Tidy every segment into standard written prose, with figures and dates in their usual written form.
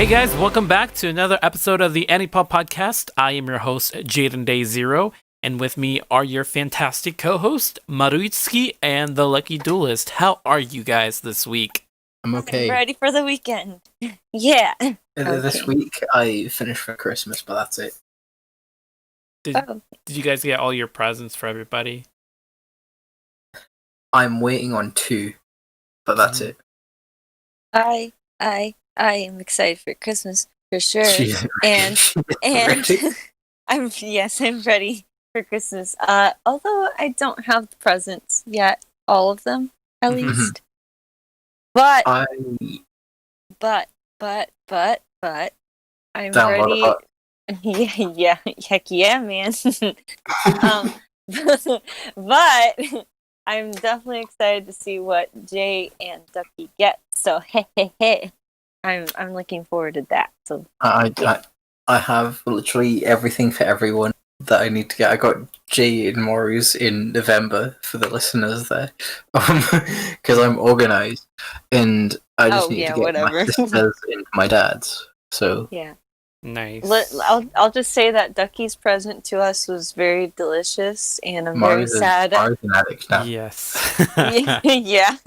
Hey guys, welcome back to another episode of the Anipop podcast. I am your host, Jaden Day Zero, and with me are your fantastic co-host, Maruitsuki and the Lucky Duelist. How are you guys this week? I'm okay. I'm ready for the weekend. Yeah. This week I finished for Christmas, but that's it. Did you guys get all your presents for everybody? I'm waiting on 2, but that's it. I am excited for Christmas for sure. And I'm ready for Christmas. Although I don't have the presents yet, all of them at least. But I'm ready. Yeah, heck yeah, man. But I'm definitely excited to see what Jay and Ducky get. So hey. I'm looking forward to that. So I have literally everything for everyone that I need to get. I got Jay and Moru's in November for the listeners there, because I'm organized, and I just need to get my sisters and my dad's. So yeah, nice. I'll just say that Ducky's present to us was very delicious, and I'm very sad. Maru's an addict now. Yes. Yeah.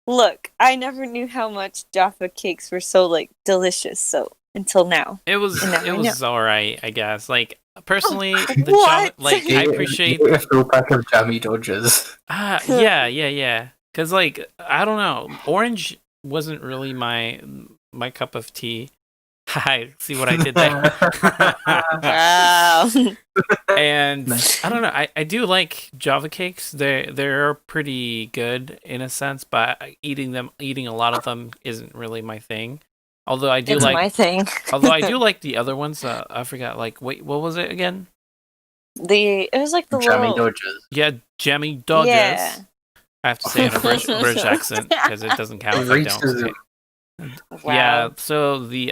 Look, I never knew how much Jaffa cakes were so delicious. So until now, it was all right, I guess. Like personally, what? I appreciate a full pack of jammy Dodgers. Yeah. Because I don't know, orange wasn't really my cup of tea. Hi, see what I did there? Wow. And I don't know. I do like Java cakes. They're pretty good in a sense, but eating a lot of them isn't really my thing. Although I do my thing. Although I do like the other ones. I forgot. Wait, what was it again? It was like the jammy little... Dodgers. Yeah, jammy Dodgers. Yeah. I have to say it in a British accent because it doesn't count if I don't. Wow. Yeah, so the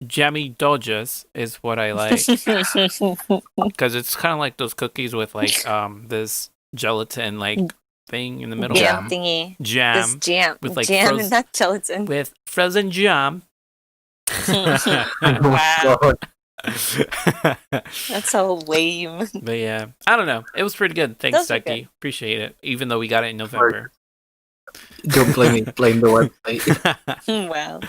jammy Dodgers is what I like because it's kind of like those cookies with this gelatin thing in the middle. Jam thingy. Jam. This jam with jam and not gelatin. With frozen jam. Wow. That's so lame. But yeah, I don't know. It was pretty good. Thanks, Ducky. Appreciate it. Even though we got it in November. Don't blame me. Blame the website. Wow.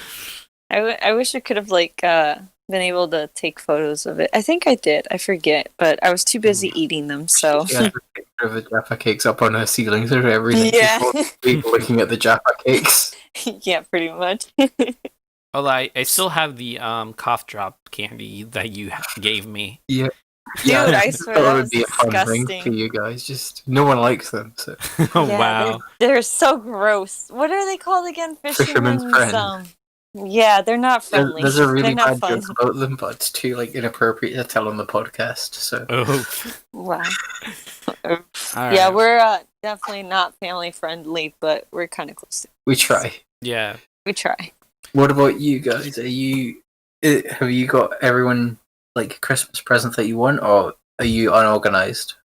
I wish I could have been able to take photos of it. I think I did. I forget, but I was too busy eating them. So she has a picture of the Jaffa cakes up on her ceiling so everything. Yeah. People looking at the Jaffa cakes. Yeah, pretty much. Although I still have the cough drop candy that you gave me. Yeah. Dude, I swear that would be a fun thing for you guys. Just no one likes them. So. Oh yeah, wow, they're so gross. What are they called again? Fisherman's friend. Yeah, they're not friendly. There's a really bad joke about them, but it's too inappropriate to tell on the podcast. So. Wow. Right. Yeah, we're definitely not family friendly, but we're kind of close. We try. Yeah, we try. What about you guys? Have you got everyone Christmas present that you want, or are you unorganized?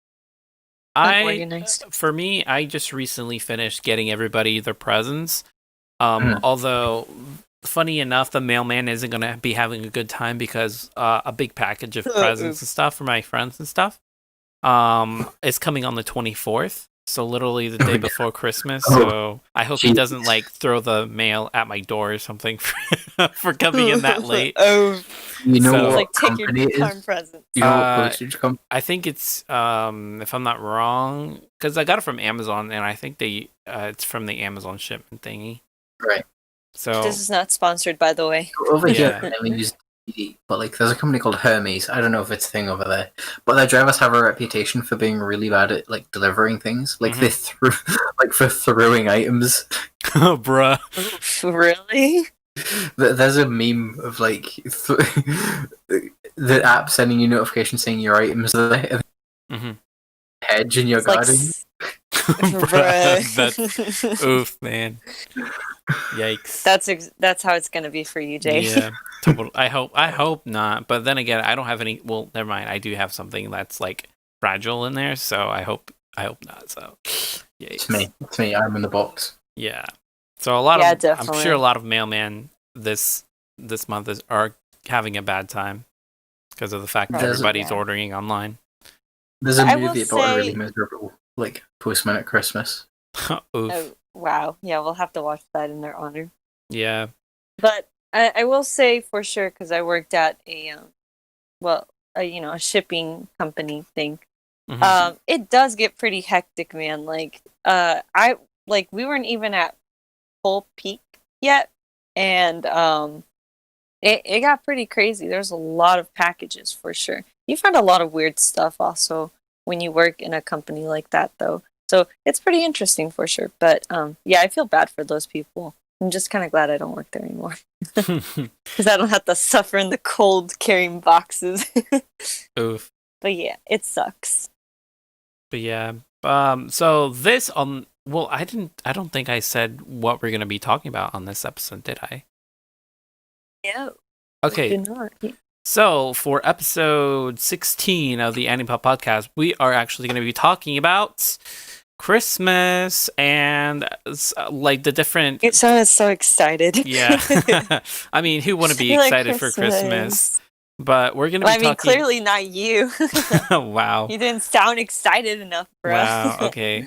Unorganized. For me, I just recently finished getting everybody their presents. Although, funny enough, the mailman isn't going to be having a good time because a big package of presents and stuff for my friends and stuff is coming on the 24th. So literally the day before Christmas. So I hope he doesn't throw the mail at my door or something for coming in that late. You know what take your time present. You know what postage company? I think it's if I'm not wrong, because I got it from Amazon, and I think it's from the Amazon shipment thingy. Right. So this is not sponsored, by the way. Over here, I use DVD, but there's a company called Hermes. I don't know if it's a thing over there, but their drivers have a reputation for being really bad at delivering things. They for throwing items. Oh, bruh. Really? There's a meme of the app sending you notifications saying your items are there. Hedge in your garden. That's oof, man. Yikes. That's how it's gonna be for you, Jay. Yeah. I hope not. But then again, I don't have any. Well, never mind. I do have something that's fragile in there, so I hope not. So, yikes. It's me. I'm in the box. Yeah. So a lot of definitely. I'm sure a lot of mailman this month are having a bad time because of the fact that There's- everybody's ordering online. There's a I will movie about a really say- miserable postman at Christmas. Oof. Oh, wow. Yeah, we'll have to watch that in their honor. Yeah. But I will say for sure, because I worked at a shipping company thing. Mhm. It does get pretty hectic, man. We weren't even at full peak yet, and it got pretty crazy. There's a lot of packages for sure. You find a lot of weird stuff also when you work in a company like that, though. So it's pretty interesting for sure. But yeah, I feel bad for those people. I'm just kind of glad I don't work there anymore because I don't have to suffer in the cold carrying boxes. Oof. But yeah, it sucks. But yeah. So this well, I don't think I said what we're gonna be talking about on this episode, did I? Yeah. Okay. Did not. So for episode 16 of the Anipop podcast, we are actually going to be talking about Christmas and like the different. You sounded so excited. Yeah. I mean, who wouldn't be You're like, excited for Christmas? But we're going to be Well, I mean, talking. clearly not you. Wow. You didn't sound excited enough, bro. Wow. Okay. Yeah,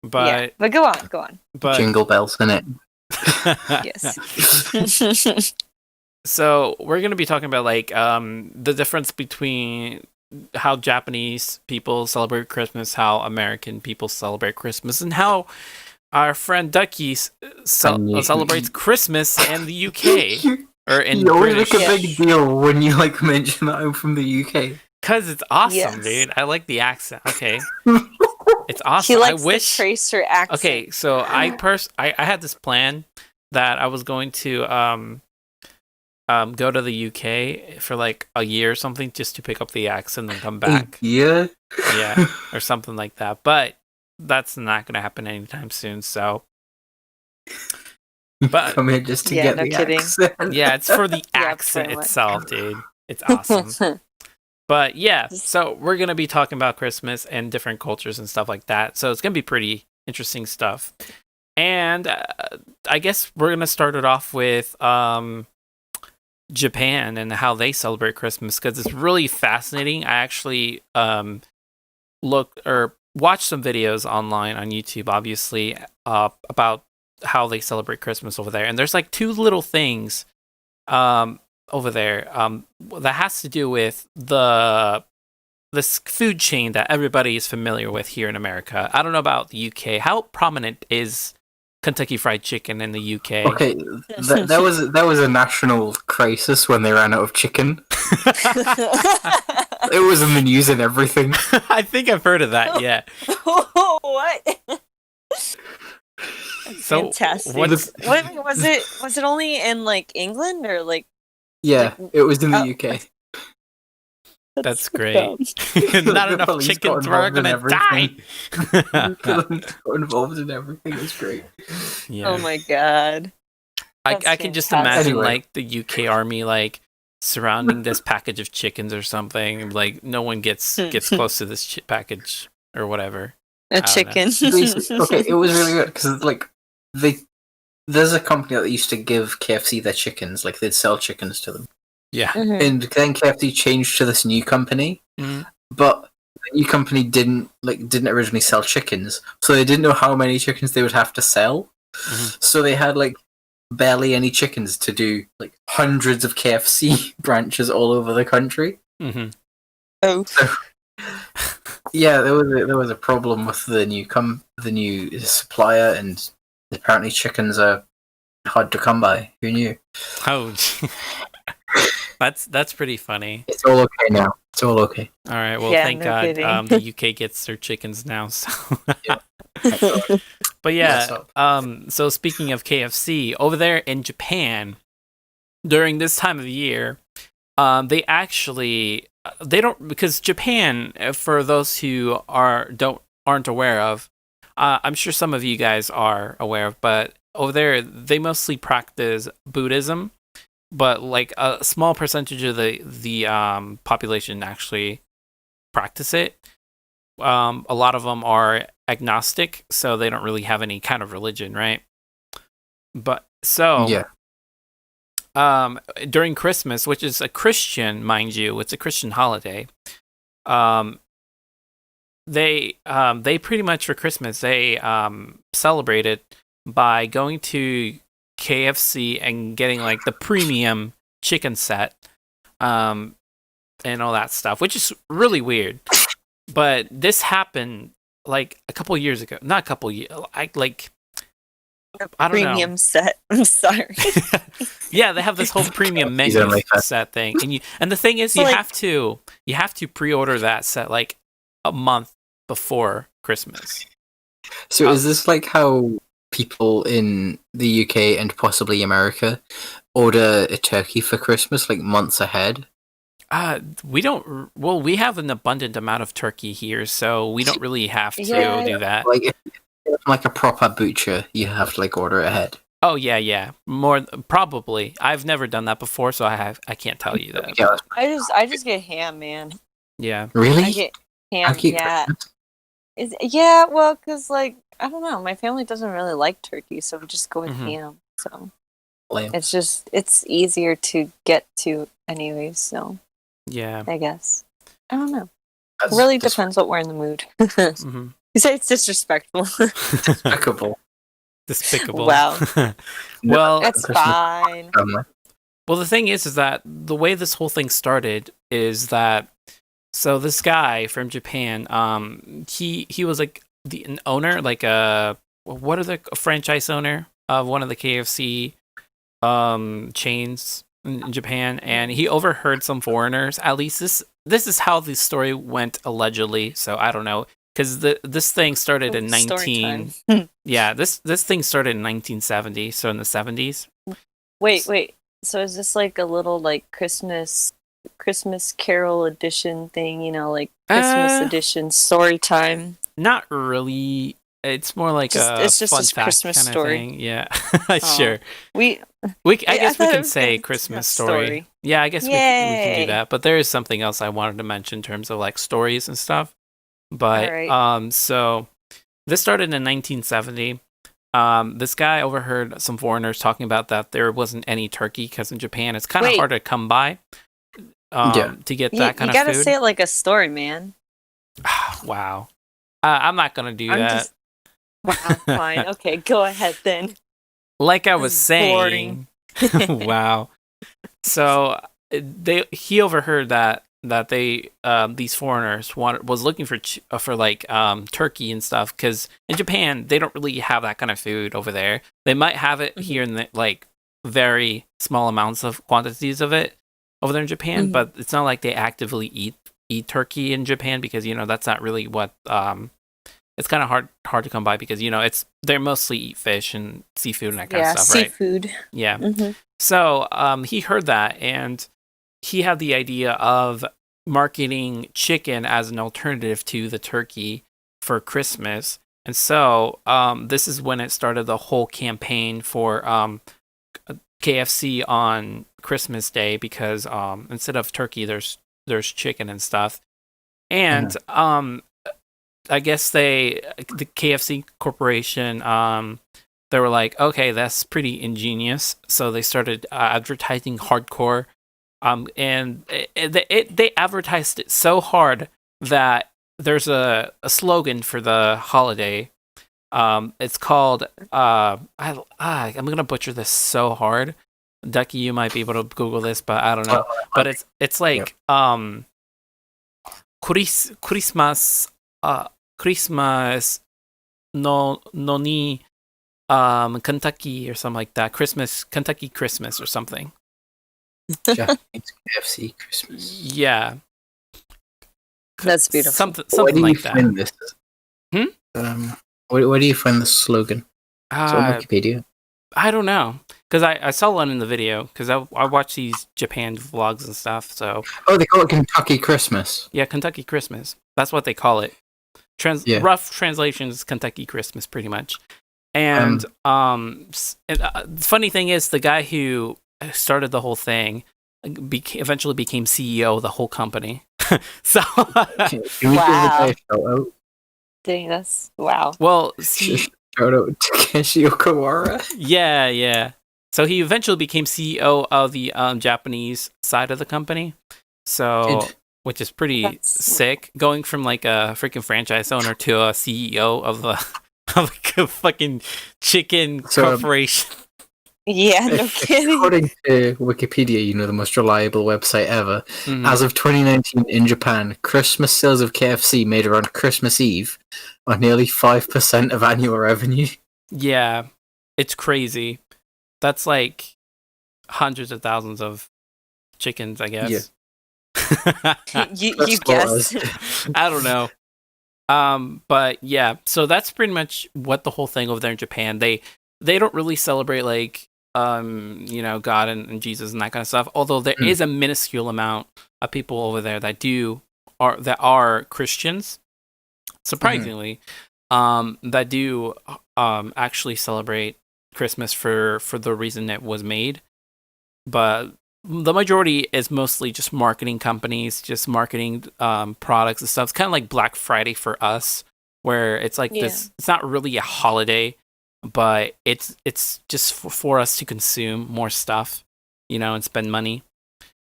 But but go on. but Jingle bells in it. Yes. So we're going to be talking about like the difference between how Japanese people celebrate Christmas, how American people celebrate Christmas, and how our friend Ducky celebrates Christmas in the UK or in You always British. make a big deal when you mention that I'm from the UK. Because it's awesome, Yes. dude. I like the accent. Okay, it's awesome. She likes I wish. the tracer accent. Okay, so I had this plan that I was going to go to the UK for like a year or something just to pick up the accent and come back. Yeah. Yeah, or something like that. But that's not going to happen anytime soon. So, but Come here just to Yeah, get no the kidding. accent. yeah, it's for the Yeah, accent pretty much. itself, dude. It's awesome. But yeah, so we're going to be talking about Christmas and different cultures and stuff like that. So it's going to be pretty interesting stuff. And I guess we're going to start it off with Japan and how they celebrate Christmas because it's really fascinating. I actually watched some videos online on YouTube, obviously, about how they celebrate Christmas over there. And there's like two little things over there that has to do with this food chain that everybody is familiar with here in America. I don't know about the UK. How prominent is Kentucky Fried Chicken in the UK? Okay, there was a national crisis when they ran out of chicken. It was in the news and everything. I think I've heard of that. Yeah. What? That's So fantastic. what Was it only in like England or like? Yeah, it was in the Oh. UK. That's so great. dumb. Not The enough police chickens. got We're involved in gonna die. everything. Got involved in everything. It was great. Yeah. Oh my god. I That's can just fantastic. imagine Anyway. like the UK army like surrounding this package of chickens or something. Like no one gets close to this package or whatever. A don't know. chicken. Okay, it was really good because there's a company that used to give KFC their chickens, like they'd sell chickens to them, Yeah. Mhm. and then KFC changed to this new company, Mhm. but the new company didn't originally sell chickens, so they didn't know how many chickens they would have to sell, Mhm. so they had like barely any chickens to do like hundreds of KFC branches all over the country. Mm-hmm. Oh. Yeah, there was a problem with the new supplier, and apparently chickens are hard to come by. Who knew? Oh, that's pretty funny. It's all okay now. It's all okay. All right. Well, Yeah, thank no God kidding. the UK gets their chickens now. So. Yeah. But Yes, yeah. So speaking of KFC, over there in Japan, during this time of year, they actually they don't, because Japan, for those who aren't aware of, I'm sure some of you guys are aware of, but over there they mostly practice Buddhism, but like a small percentage of the population actually practice it. A lot of them are agnostic, so they don't really have any kind of religion, right? But so Yeah. during Christmas, which is a Christian, mind you, it's a Christian holiday. They pretty much for Christmas they celebrate it by going to KFC and getting like the premium chicken set, and all that stuff, which is really weird. But this happened like a couple years ago, not a couple years, I don't Premium know. set. I'm sorry. Yeah, they have this whole premium menu set thing, and the thing is, So, you like- have to pre-order that set like a month before Christmas. So is this like how people in the UK and possibly America order a turkey for Christmas like months ahead? We don't. Well, we have an abundant amount of turkey here, so we don't really have to Yeah. do that. Like if you're like a proper butcher, you have to like order ahead. Oh yeah. More probably. I've never done that before, so I can't tell you that. Yeah, I just get ham, man. Yeah. really? I get ham. Turkey Yeah. Christmas? Yeah. Well, because like I don't know, my family doesn't really like turkey, so we just go with Mhm. ham. So Lame. it's easier to get to anyways. So Yeah. I guess I don't know. That's Really depends what we're in the mood. Hmm. You say it's disrespectful. despicable. Despicable. Wow. Well, It's Christmas fine. family. well, the thing is that the way this whole thing started is that so this guy from Japan, he was like an owner, like a franchise owner of one of the KFC chains in Japan, and he overheard some foreigners. At least this is how the story went allegedly. So I don't know, because this thing started in Story 19. time. Yeah, this thing started in 1970. So in the 70s. Wait. So is this like a little like Christmas Carol edition thing? You know, like Christmas edition story time. Not really. It's more like It's just fun a fact Christmas kind of story. thing. Yeah, sure. We I I guess we thought it can was say gonna be Christmas story. story. Yeah, I guess we can do Yay. that. But there is something else I wanted to mention in terms of like stories and stuff. But Alright. so this started in 1970. This guy overheard some foreigners talking about that there wasn't any turkey because in Japan it's kind of Wait. hard to come by. Yeah. To get you that kind gotta of food. say it like a story, man. Wow. I'm not gonna do I'm that. just- Wow, fine. Okay, go ahead then. Like I was This is saying. boring. Wow. So he overheard that they these foreigners was looking for like turkey and stuff, because in Japan they don't really have that kind of food over there. They might have it here in the like very small amounts of quantities of it over there in Japan, Mhm. but it's not like they actively eat turkey in Japan, because that's not really what it's kind of hard to come by, because they mostly eat fish and seafood and that kind of stuff, right? seafood. Yeah. Hmm. So he heard that, and he had the idea of marketing chicken as an alternative to the turkey for Christmas. And so this is when it started the whole campaign for KFC on Christmas Day, because instead of turkey, there's chicken and stuff. And I guess the KFC Corporation, they were like, okay, that's pretty ingenious. So they started advertising hardcore, and they advertised it so hard that there's a slogan for the holiday. It's called I'm gonna butcher this so hard. Ducky, you might be able to Google this, but I don't know. But it's like Christmas Christmas no ni Kentucky or something like that. Kentucky Christmas or something. Japanese KFC Christmas. Yeah. That's beautiful. Something Where do you like that. find this? Hmm? Where do you find the slogan? Is it on Wikipedia? I don't know, because I saw one in the video, because I watch these Japan vlogs and stuff. So Oh, they call it Kentucky Christmas. yeah, Kentucky Christmas. That's what they call it. Yeah. Rough translation is Kentucky Christmas, pretty much. And the funny thing is, the guy who started the whole thing eventually became CEO of the whole company. So, Can we give Wow. a shout out? Dang, that's wow. well, Shout out to Takeshi Okawara. yeah. So he eventually became CEO of the Japanese side of the company. So, which is pretty sick, going from like a freaking franchise owner to a CEO of the of like a fucking chicken corporation. Yeah, no kidding. According to Wikipedia, the most reliable website ever, as of 2019 in Japan, Christmas sales of KFC made around Christmas Eve are nearly 5% of annual revenue. Yeah, it's crazy. That's like hundreds of thousands of chickens, I guess. Yeah. you guessed. I don't know. But yeah, so that's pretty much what the whole thing over there in Japan. They don't really celebrate like God and Jesus and that kind of stuff. Although there is a minuscule amount of people over there that are Christians, surprisingly, that do actually celebrate Christmas for the reason it was made. But the majority is mostly just marketing companies, just marketing products and stuff. It's kind of like Black Friday for us, where it's like this. It's not really a holiday, but it's just for us to consume more stuff, and spend money.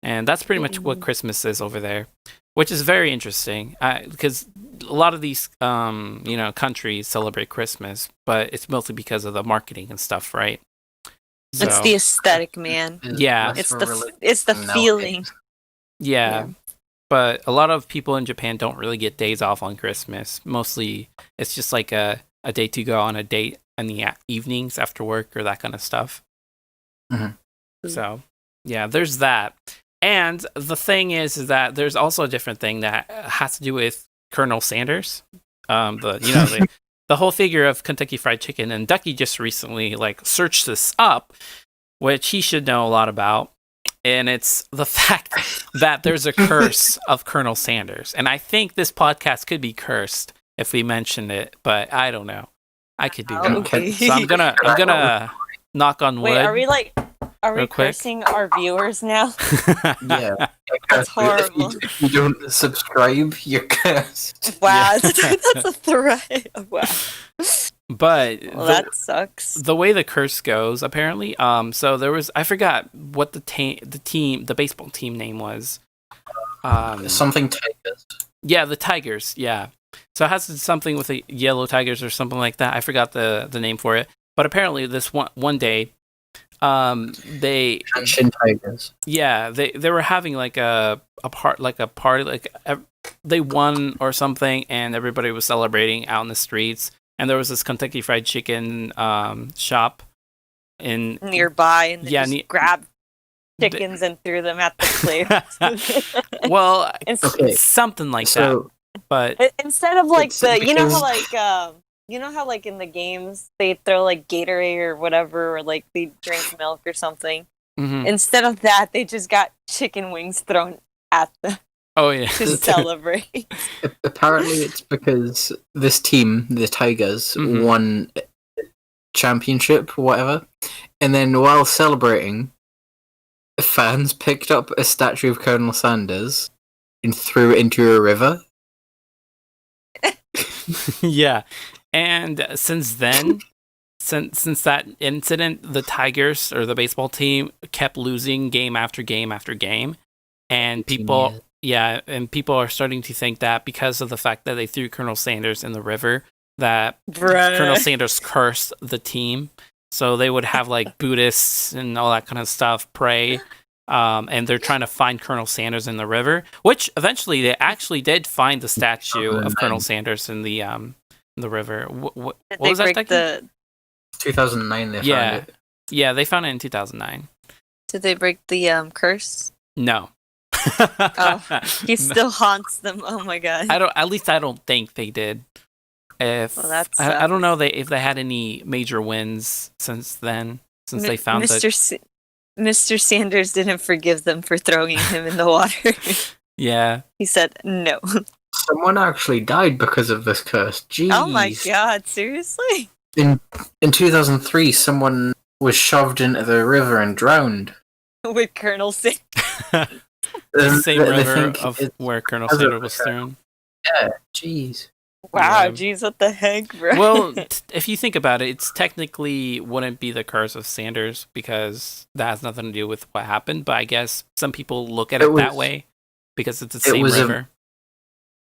And that's pretty much what Christmas is over there, which is very interesting because a lot of these countries celebrate Christmas, but it's mostly because of the marketing and stuff, right? So, it's the aesthetic, man. Yeah, it's the feeling. Yeah, but a lot of people in Japan don't really get days off on Christmas. Mostly, it's just like a day to go on a date in the evenings after work or that kind of stuff. So, yeah, there's that. And the thing is that there's also a different thing that has to do with Colonel Sanders. The whole figure of Kentucky Fried Chicken, and Ducky just recently searched this up, which he should know a lot about. And it's the fact that there's a curse of Colonel Sanders. And I think this podcast could be cursed if we mentioned it, but I don't know. I could be wrong. So I'm gonna knock on wood. Wait, are we cursing our viewers now? Yeah. That's horrible. If you don't subscribe, you're cursed. Wow, that's a threat. Wow. But that sucks. The way the curse goes, apparently, so there was, I forgot what the baseball team name was. Something Tigers. Yeah, the Tigers. Yeah. So it has something with the yellow tigers or something like that. I forgot the name for it. But apparently, this one day, they Tigers. Yeah, they were having a party, they won or something, and everybody was celebrating out in the streets. And there was this Kentucky Fried Chicken shop in nearby, and they just grabbed chickens and threw them at the players. Well, it's something like that. But instead of you know how in the games they throw Gatorade or whatever, or they drink milk or something. Instead of that, they just got chicken wings thrown at them. Oh yeah, to celebrate. Apparently, it's because this team, the Tigers, won championship, whatever, and then while celebrating, fans picked up a statue of Colonel Sanders and threw it into a river. Yeah, and since then, since that incident, the Tigers or the baseball team kept losing game after game after game, and people. Yeah, and people are starting to think that because of the fact that they threw Colonel Sanders in the river, that Colonel Sanders cursed the team. So they would have Buddhists and all that kind of stuff pray, and they're trying to find Colonel Sanders in the river. Which eventually they actually did find the statue of Colonel Sanders in the river. What was that? 2009. They found it. Yeah, they found it in 2009. Did they break the curse? No. He still haunts them. Oh my god! At least I don't think they did. I don't know if they had any major wins since then. Since they found Mr. Sanders didn't forgive them for throwing him in the water. Yeah, he said no. Someone actually died because of this curse. Jeez. Oh my god! Seriously? In 2003, someone was shoved into the river and drowned. With Colonel Sanders. The same river of where Colonel Sanders was thrown. Yeah, jeez. Wow, Yeah. jeez, what the heck, bro? Well, if you think about it, it's technically wouldn't be the curse of Sanders because that has nothing to do with what happened. But I guess some people look at it that way because it's the same river.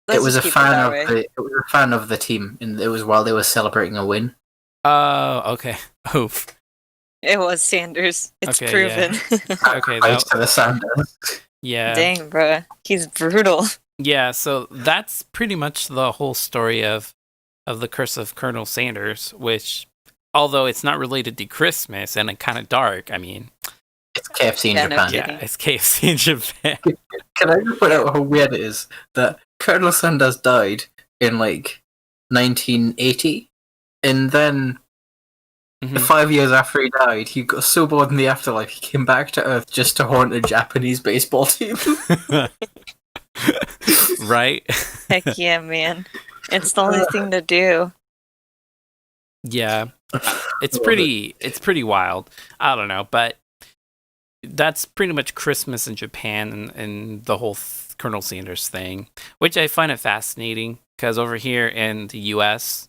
Let's it was a just keep fan that of way. it was a fan of the team, and it was while they were celebrating a win. Oh, okay. Oof. It was Sanders. It's Okay, proven. Okay, Praise to the Sanders. yeah. Dang, bro. He's brutal. Yeah, so that's pretty much the whole story of the curse of Colonel Sanders, which, although it's not related to Christmas and it's kind of dark, I mean, It's KFC in Yeah, no Japan. kidding. yeah, it's KFC in Japan. Can I just point out how weird it is that Colonel Sanders died in like 1980, and then Mhm. 5 years after he died, he got so bored in the afterlife he came back to Earth just to haunt a Japanese baseball team. Right? Heck yeah, man. It's the only thing to do. Yeah, it's Love pretty wild. I don't know, but that's pretty much Christmas in Japan and the whole Colonel Sanders thing, which I find it fascinating because over here in the U.S.,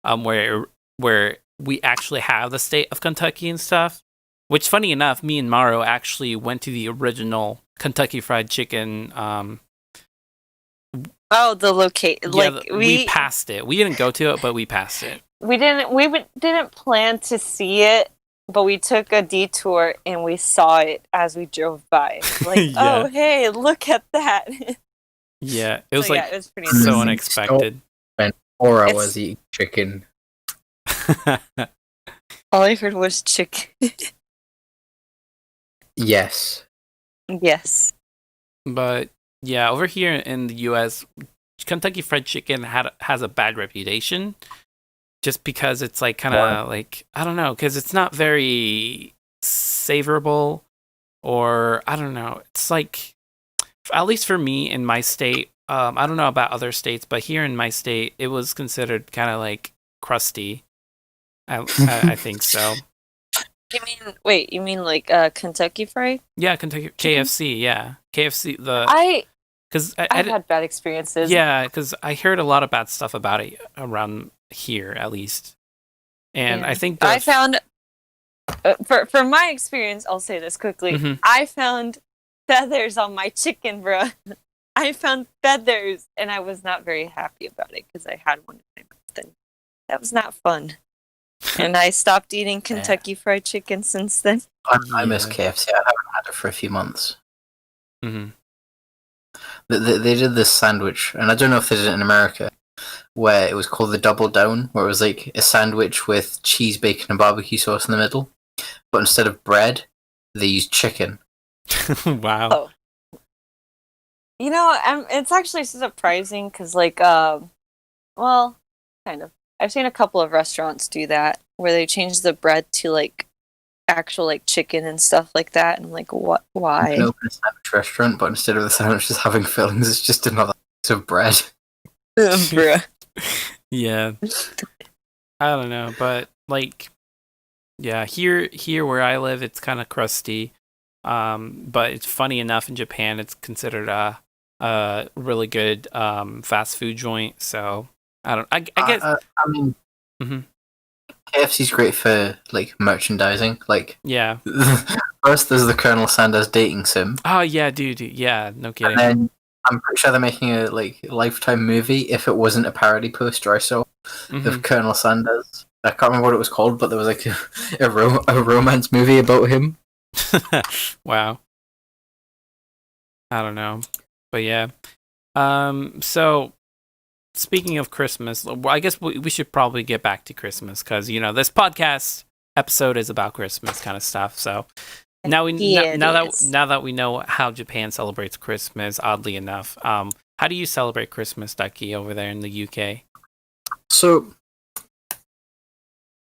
where we actually have the state of Kentucky and stuff, which funny enough, me and Maro actually went to the original Kentucky Fried Chicken. Oh, the locate Yeah, like we passed it. We didn't go to it, but we passed it. we didn't plan to see it, but we took a detour and we saw it as we drove by. Like, Yeah. oh hey, look at that. Yeah, it was So, like yeah, it was pretty so interesting. unexpected. 4 It's- hours eating chicken. All I heard was chicken. Yes. Yes. But yeah, over here in the U.S., Kentucky Fried Chicken has a bad reputation, just because it's like kind Why? of like I don't know, because it's not very savorable, or I don't know. It's like at least for me in my state, I don't know about other states, but here in my state, it was considered kind of like crusty. I think so. You mean like Kentucky Fried? Yeah, Kentucky KFC. Yeah, KFC. Because I've had bad experiences. yeah, because I heard a lot of bad stuff about it around here, at least. And Yeah. I think I found for my experience, I'll say this quickly. Mhm. I found feathers on my chicken, bro. I found feathers, and I was not very happy about it because I had one in my mouth, and that was not fun. And I stopped eating Kentucky Fried Chicken since then. I miss Yeah. KFC. I haven't had it for a few months. Mhm. They did this sandwich, and I don't know if they did it in America, where it was called the Double Down, where it was like a sandwich with cheese, bacon, and barbecue sauce in the middle. But instead of bread, they used chicken. Wow. Oh. You know, it's actually surprising because, like, well, kind of. I've seen a couple of restaurants do that where they change the bread to like actual like chicken and stuff like that. And I'm like, what? You Why? can open a sandwich restaurant, but instead of the sandwich just having fillings, it's just another piece of bread. Bruh. Yeah. I don't know, but like, yeah, here where I live, it's kind of crusty. But it's funny enough in Japan, it's considered a really good fast food joint. So I guess. I mean, Mhm. KFC's great for like merchandising. Like, Yeah. first there's the Colonel Sanders dating sim, Oh yeah, dude. Yeah, no kidding. and then I'm pretty sure they're making a like Lifetime movie. If it wasn't a parody poster I saw Mhm. of Colonel Sanders, I can't remember what it was called, but there was like a romance movie about him. Wow. I don't know. But yeah. So speaking of Christmas, well, I guess we should probably get back to Christmas because this podcast episode is about Christmas kind of stuff. So now Yeah, it now is. that we know how Japan celebrates Christmas, oddly enough, how do you celebrate Christmas, Ducky, over there in the UK? So,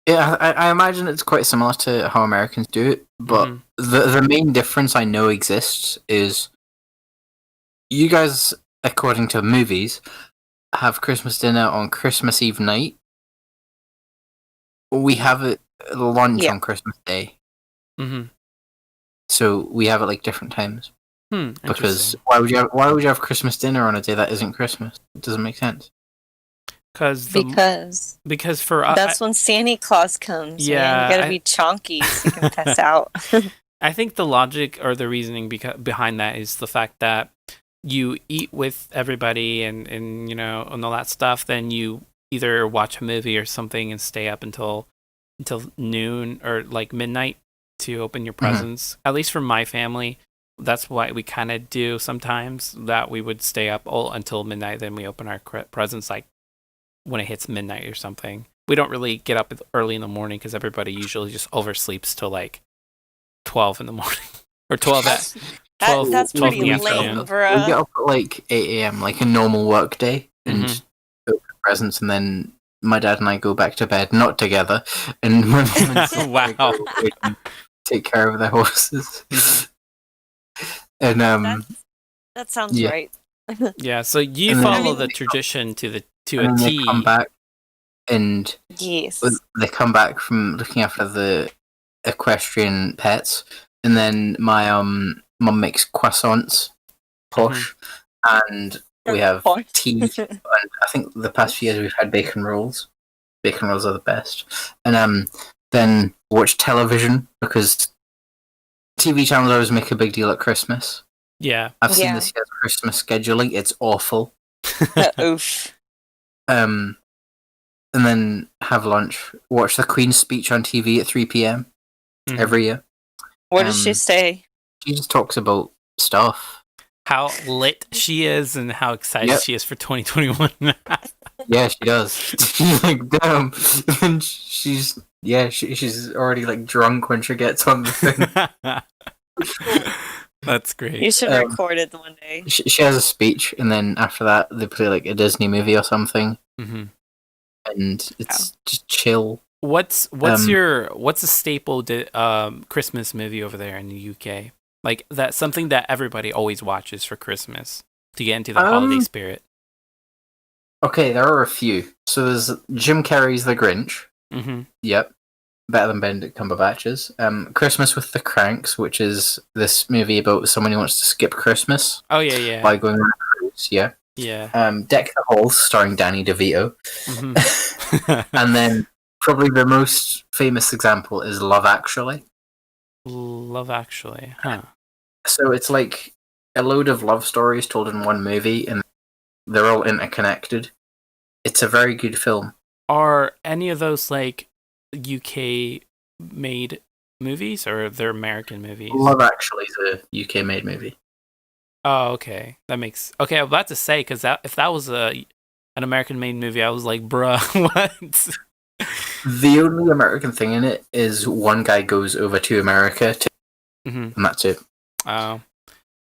yeah, I imagine it's quite similar to how Americans do it, but Mhm. the main difference I know exists is you guys, according to movies, have Christmas dinner on Christmas Eve night. We have it lunch Yeah. on Christmas Day, Mm-hmm. so we have it like different times. Because Interesting. why would you have Christmas dinner on a day that isn't Christmas? It doesn't make sense. because for that's when Santa Claus comes. Yeah, man. You gotta be chonky so you can pass out. I think the logic or the reasoning behind that is the fact that you eat with everybody and and all that stuff. Then you either watch a movie or something and stay up until noon or like midnight to open your presents. At least for my family, that's what we kind of do sometimes. That we would stay up all until midnight, then we open our presents like when it hits midnight or something. We don't really get up early in the morning because everybody usually just oversleeps till like 12 in the morning or 12 at 12. That's 12 pretty in the lame, afternoon. bruh. We get up at like 8 a.m. like a normal work day and open presents, and then my dad and I go back to bed, not together, and my mum and sister Wow. go away and take care of their horses. And That sounds yeah. right. Yeah, so you And then- follow the tradition to a and then T. they come back, and Yes. they come back from looking after the equestrian pets, and then my mum makes croissants, posh, and we have Posh. tea. And I think the past few years we've had bacon rolls. Bacon rolls are the best. And then watch television because TV channels always make a big deal at Christmas. Yeah. I've seen Yeah. this year's Christmas scheduling; it's awful. Oof. And then have lunch, watch the Queen's speech on TV at 3 p.m. every year. What does she say? She just talks about stuff. How lit she is and how excited she is for 2021. Yeah, she does. You're like, damn. And she's already like drunk when she gets on the thing. That's great. You should record it one day. She has a speech, and then after that, they play like a Disney movie or something, Mhm. and it's just chill. What's a staple Christmas movie over there in the UK? Like that's something that everybody always watches for Christmas to get into the holiday spirit. Okay, there are a few. So there's Jim Carrey's The Grinch. Mm-hmm. Yep. Better than Benedict Cumberbatch's. Christmas with the Cranks, which is this movie about someone who wants to skip Christmas. Oh yeah. By going on a cruise, yeah. Yeah. Deck the Halls, starring Danny DeVito. Mm-hmm. And then probably the most famous example is Love Actually. Love Actually, huh? So it's like a load of love stories told in one movie, and they're all interconnected. It's a very good film. Are any of those like UK made movies or they're American movies? Love Actually is a UK made movie. Oh, okay. That makes okay. I was about to say because if that was an American made movie, I was like, bruh, what? The only American thing in it is one guy goes over to America, and that's it. Oh.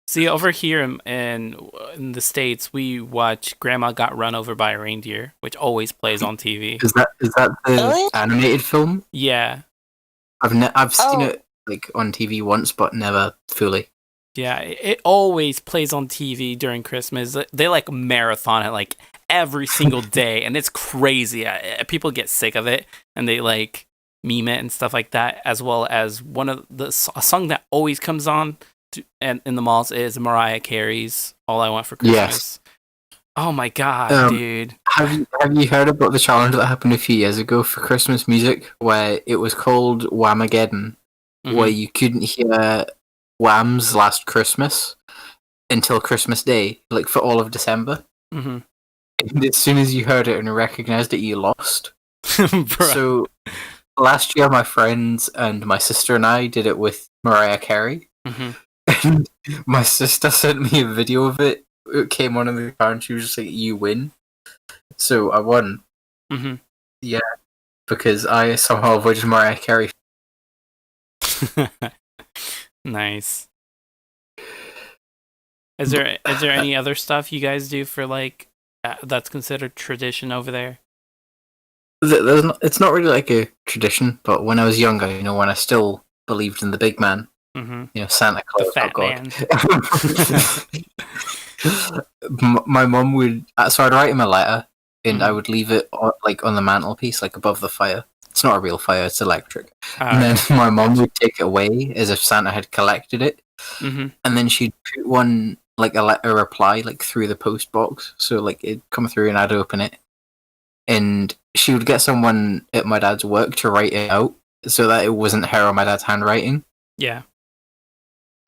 See, over here in the States, we watch Grandma Got Run Over by a Reindeer, which always plays on TV. Is that the animated film? Yeah. I've seen it like on TV once, but never fully. Yeah, it always plays on TV during Christmas. They like marathon it like every single day, and it's crazy. People get sick of it, and they like meme it and stuff like that. As well as a song that always comes on in the malls is Mariah Carey's "All I Want for Christmas." Yes. Oh my god, dude! Have you heard about the challenge that happened a few years ago for Christmas music, where it was called Whamageddon, where you couldn't hear Wham's Last Christmas until Christmas Day, like for all of December. Mm-hmm. And as soon as you heard it and recognized it, you lost. So last year, my friends and my sister and I did it with Mariah Carey. Mm-hmm. And my sister sent me a video of it. It came on in the car, and she was just like, "You win." So I won. Mm-hmm. Yeah, because I somehow avoided Mariah Carey. Nice. Is there any other stuff you guys do for like that's considered tradition over there? It's not really like a tradition, but when I was younger, when I still believed in the big man, Santa Claus, the fat man. My mum would, so I'd write him a letter, and I would leave it on the mantelpiece, like above the fire. It's not a real fire; it's electric. And then my mum would take it away as if Santa had collected it, and then she'd put one like a reply like through the post box, so like it'd come through and I'd open it, and she would get someone at my dad's work to write it out so that it wasn't her or my dad's handwriting. Yeah.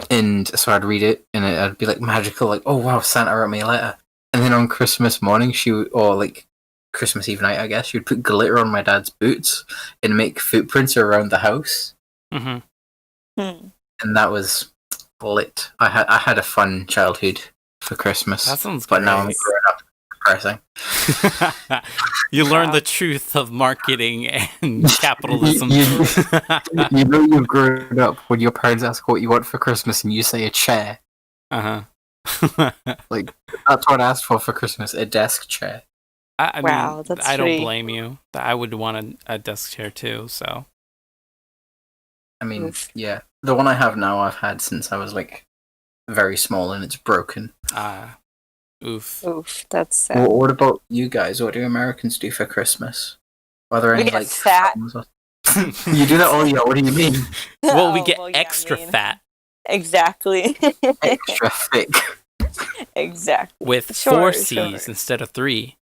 And so I'd read it, and I'd be like magical, like, oh wow, Santa wrote me a letter. And then on Christmas morning, or like Christmas Eve night, I guess, she would put glitter on my dad's boots and make footprints around the house. Mm-hmm. And that was lit. I had a fun childhood for Christmas. That sounds but great. now I'm growing up depressing. You learn the truth of marketing and capitalism. You know you've grown up when your parents ask what you want for Christmas and you say a chair. Like, that's what I asked for Christmas, a desk chair. I Wow, mean, that's I don't sweet. blame you. I would want a desk chair too, so. I mean, Oof. yeah. The one I have now I've had since I was, like, very small and it's broken. Oof. Oof, that's sad. Well, what about you guys? What do Americans do for Christmas? Are there We any, get like, fat. films or- You do that all year, what do you mean? Well, we Oh, get well, yeah, extra I mean, fat Exactly. Extra thick. Exactly. with Sure, 4 sure. C's instead of 3.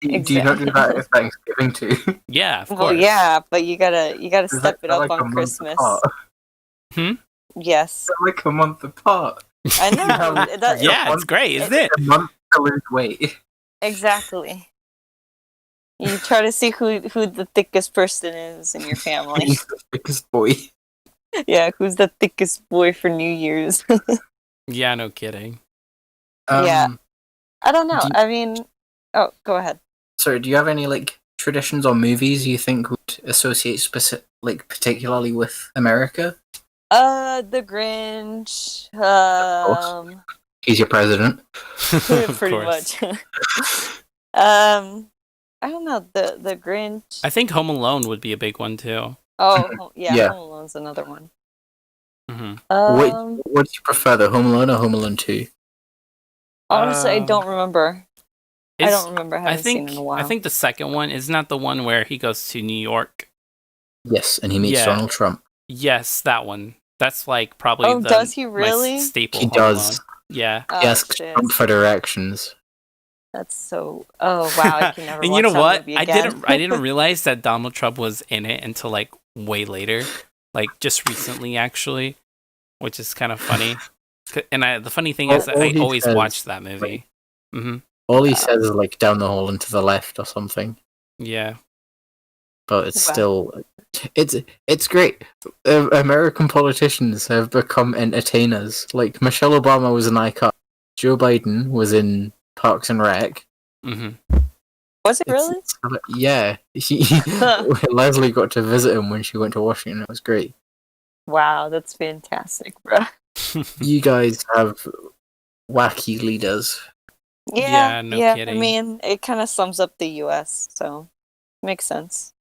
Do you not do that at Thanksgiving too? Yeah, of Well, course. yeah, but you gotta Is step that it up like a on month Christmas. apart? Yes, They're like a month apart. I know. have- That- Yeah, it's great, isn't it? A month to lose weight. Exactly. You try to see who the thickest person is in your family. He's the biggest boy. Yeah, who's the thickest boy for New Year's? Yeah, no kidding. Yeah. I don't know. Do you- I mean, oh, go ahead. Sorry, do you have any like traditions or movies you think would associate particularly with America? The Grinch. He's your president. Of Pretty course. much. I don't know. The Grinch. I think Home Alone would be a big one too. Oh, yeah, Yeah. Home Alone's another one. Mm-hmm. What do you prefer, the Home Alone or Home Alone 2? Honestly, I don't remember. I It's- don't remember having seen it in a while. I think the second one is not the one where he goes to New York. Yes, and he meets Yeah. Donald Trump. Yes, that one. That's like probably Oh, the does he my really? staple. He Home does. Alone. Yeah. Oh, He asks shit. Trump for directions. That's so. Oh wow! I can never. And watch you know that what? movie I again. didn't realize that Donald Trump was in it until like way later, like just recently actually, which is kind of funny. And the funny thing is that All I he always says, watched that movie. Mm-hmm. All he says is like down the hall and to the left or something. Yeah. But it's Wow. still, it's great. American politicians have become entertainers. Like Michelle Obama was an icon. Joe Biden was in Parks and Rec. Mm-hmm. Was it really? Yeah, Leslie got to visit him when she went to Washington. It was great. Wow, that's fantastic, bro. You guys have wacky leaders. Yeah, no I kidding. mean, it kind of sums up the U.S., so makes sense.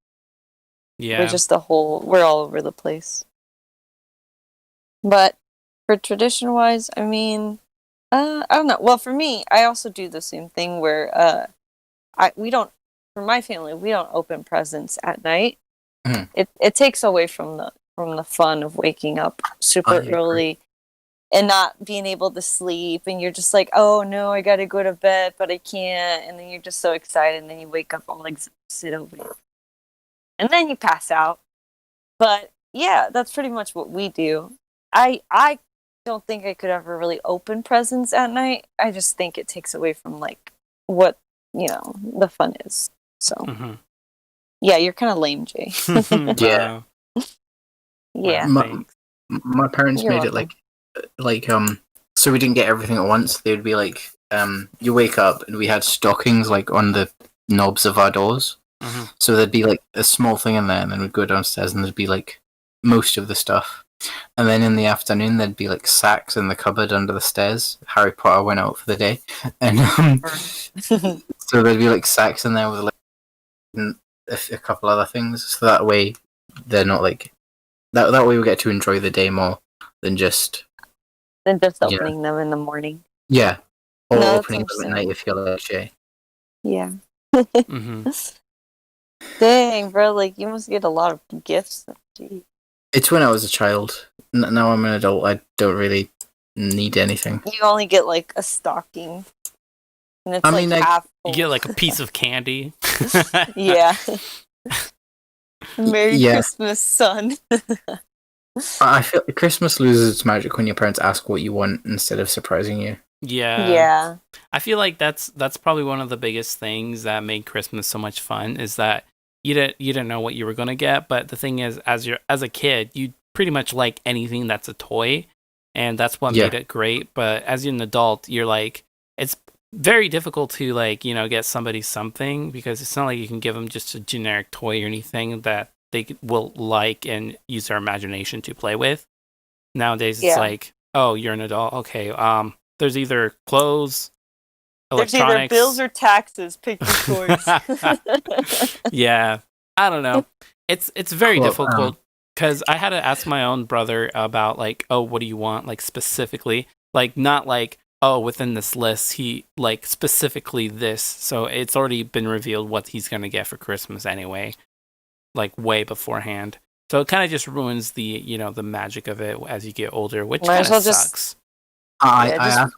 Yeah. We're all over the place. But for tradition-wise, I mean, I don't know. Well, for me, I also do the same thing where for my family, we don't open presents at night. Mhm. It takes away from the fun of waking up super I agree. early and not being able to sleep, and you're just like, oh no, I gotta go to bed, but I can't, and then you're just so excited, and then you wake up all exhausted over it. And then you pass out. But yeah, that's pretty much what we do. I don't think I could ever really open presents at night. I just think it takes away from like what, the fun is. So Mm-hmm. yeah, you're kind of lame, Jay. Yeah. Yeah. My parents You're made it like so we didn't get everything at once. They would be like you wake up and we had stockings like on the knobs of our doors. Mm-hmm. So there'd be like a small thing in there, and then we'd go downstairs and there'd be like most of the stuff. And then in the afternoon there'd be like sacks in the cupboard under the stairs. Harry Potter went out for the day. And so there'd be like sacks in there with like a couple other things. So that way they're not like that way we get to enjoy the day more than just Than just opening them in the morning. or No, that's opening them at night if you're like Jay. Yeah. Mm-hmm. Dang, bro, like you must get a lot of gifts. Gee. It's when I was a child. Now I'm an adult. I don't really need anything. You only get like a stocking. And it's I mean, half You full. get like a piece of candy. Yeah. Merry Yeah. Christmas, son. I feel Christmas loses its magic when your parents ask what you want instead of surprising you. Yeah. I feel like that's probably one of the biggest things that made Christmas so much fun is that you didn't know what you were gonna get, but the thing is, as a kid, you pretty much like anything that's a toy, and that's what made it great. But as an adult, you're like, it's very difficult to get somebody something because it's not like you can give them just a generic toy or anything that they will like and use their imagination to play with. Nowadays, it's like, oh, you're an adult, okay. There's either clothes, electronics. There's either bills or taxes. Pick your choice. Yeah, I don't know. It's very difficult because I had to ask my own brother about oh, what do you want, specifically, not within this list, he specifically this. So it's already been revealed what he's gonna get for Christmas anyway, way beforehand. So it kind of just ruins the the magic of it as you get older, which kind of sucks.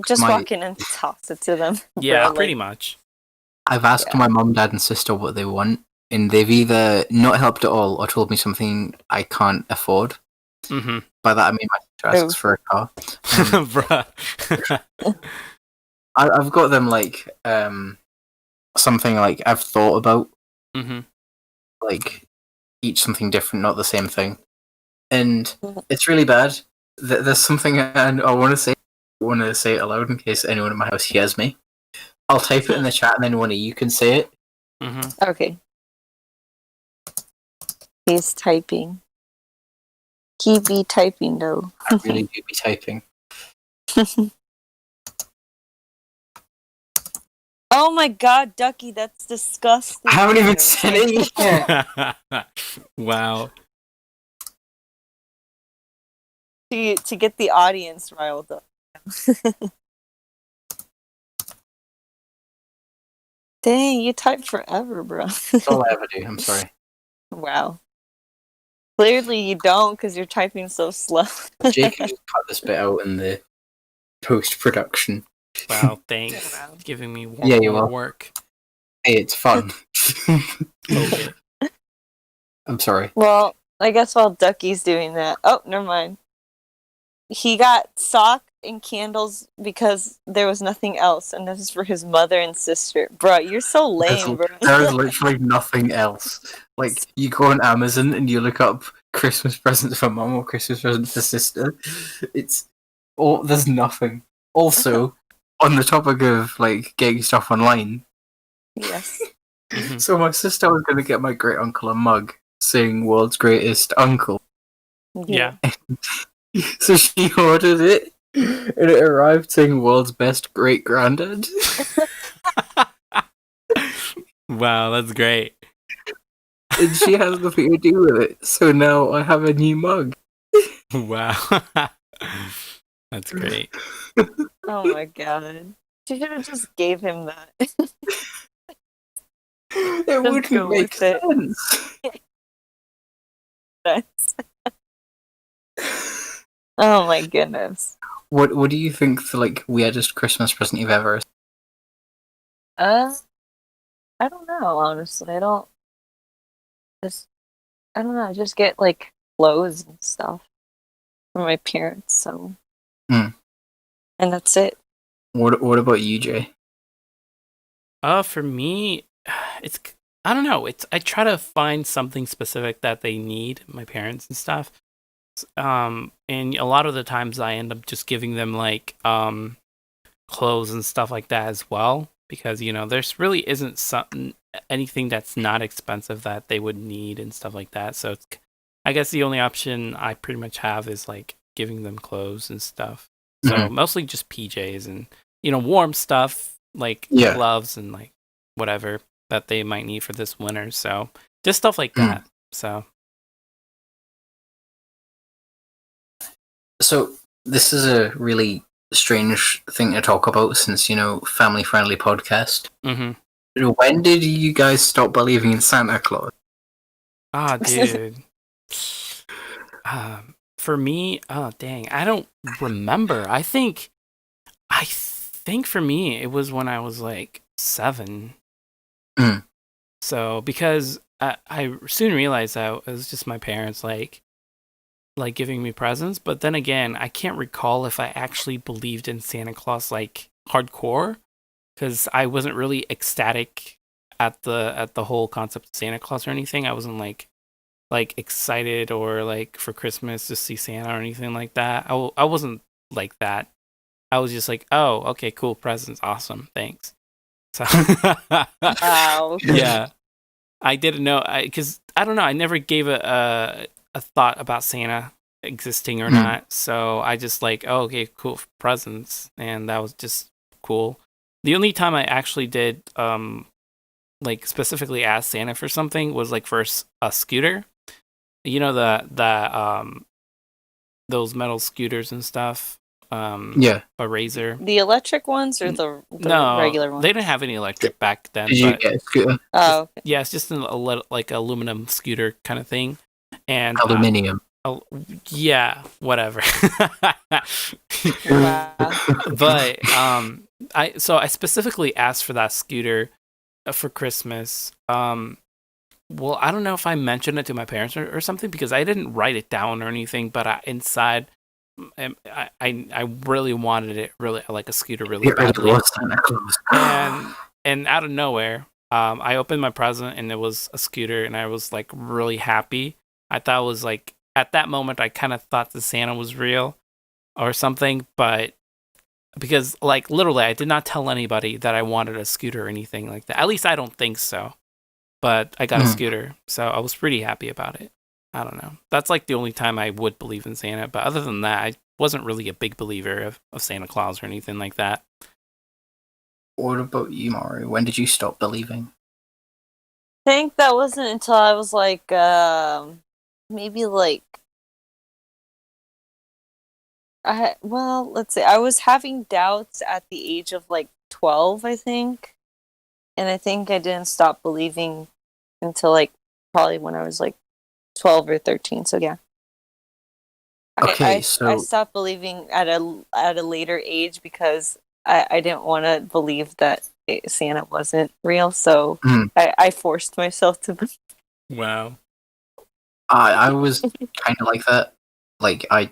Just walk in and toss it to them. Yeah, pretty much. I've asked my mum, dad, and sister what they want, and they've either not helped at all or told me something I can't afford. Mm-hmm. By that I mean my sister asks for a car. Bruh. I've got them something I've thought about. Mm-hmm. Each something different, not the same thing. And it's really bad. There's something I want to say. I want to say it aloud in case anyone in my house hears me. I'll type it in the chat and then one of you can say it. Mm-hmm. Okay. He's typing. He be typing though. I really do be typing. Oh my god, Ducky, that's disgusting. I haven't even said it yet. Wow. To get the audience riled up. Dang, you type forever, bro. That's all I ever do. I'm sorry. Wow. Clearly you don't, because you're typing so slow. Jake can just cut this bit out in the post-production. Wow, thanks. Giving me more work. Hey, it's fun. Okay. I'm sorry. Well, I guess while Ducky's doing that... Oh, never mind. He got socks and candles because there was nothing else, and this is for his mother and sister. Bro, you're so lame, bro. There is literally nothing else. You go on Amazon and you look up Christmas presents for mum or Christmas presents for sister. There's nothing. Also, on the topic of getting stuff online. Yes. So my sister was going to get my great uncle a mug saying "World's Greatest Uncle." Yeah. So she ordered it, and it arrived saying "World's Best Great Granddad." Wow, that's great. And she has nothing to do with it, so now I have a new mug. Wow. That's great. Oh my god. She should have just gave him that. It wouldn't make sense. Oh my goodness. What do you think the weirdest Christmas present you've ever received? I don't know, honestly. I don't know, I just get clothes and stuff from my parents, so and that's it. What about you, Jay? For me, I don't know. I try to find something specific that they need, my parents and stuff. And a lot of the times I end up just giving them clothes and stuff like that as well, because there's really isn't anything that's not expensive that they would need and stuff like that. So I guess the only option I pretty much have is giving them clothes and stuff. So mostly just PJs and warm stuff gloves and whatever that they might need for this winter. So just stuff like that. So this is a really strange thing to talk about since family-friendly podcast. Mm-hmm. When did you guys stop believing in Santa Claus? Ah, dude. For me, oh dang, I don't remember. I think for me, it was when I was like 7. Mm. So because I soon realized that it was just my parents like giving me presents. But then again, I can't recall if I actually believed in Santa Claus like hardcore, because I wasn't really ecstatic at the whole concept of Santa Claus or anything. I wasn't like excited or like for Christmas to see Santa or anything like that. I wasn't like that. I was just like, oh, okay, cool, presents, awesome, thanks. So Wow. yeah, I didn't know, because I don't know. I never gave a thought about Santa existing or not. So I just like, oh, okay, cool, presents, and that was just cool. The only time I actually did like specifically ask Santa for something was like for a scooter. You know, those metal scooters and stuff. Yeah. A Razor. The electric ones or the No, regular ones? they didn't have any electric back then. Did you but get a scooter? Oh, okay. yeah, it's just like aluminum scooter kind of thing, and Aluminium. yeah, whatever. Wow. But I specifically asked for that scooter for Christmas. Well, I don't know if I mentioned it to my parents or something, because I didn't write it down or anything, but inside, I really wanted it, really like a scooter really badly. And out of nowhere, I opened my present and it was a scooter, and I was like really happy. I thought it was like, at that moment, I kind of thought the Santa was real or something, but because like literally, I did not tell anybody that I wanted a scooter or anything like that. At least I don't think so. But I got a scooter, so I was pretty happy about it. I don't know. That's like the only time I would believe in Santa. But other than that, I wasn't really a big believer of Santa Claus or anything like that. What about you, Mari? When did you stop believing? I think that wasn't until I was like, maybe like, let's see. I was having doubts at the age of like 12, I think. And I think I didn't stop believing until like probably when I was like 12 or 13. So yeah. Okay, I stopped believing at a later age because I didn't want to believe that Santa wasn't real. So I forced myself to believe. Wow. I was kind of like that. Like I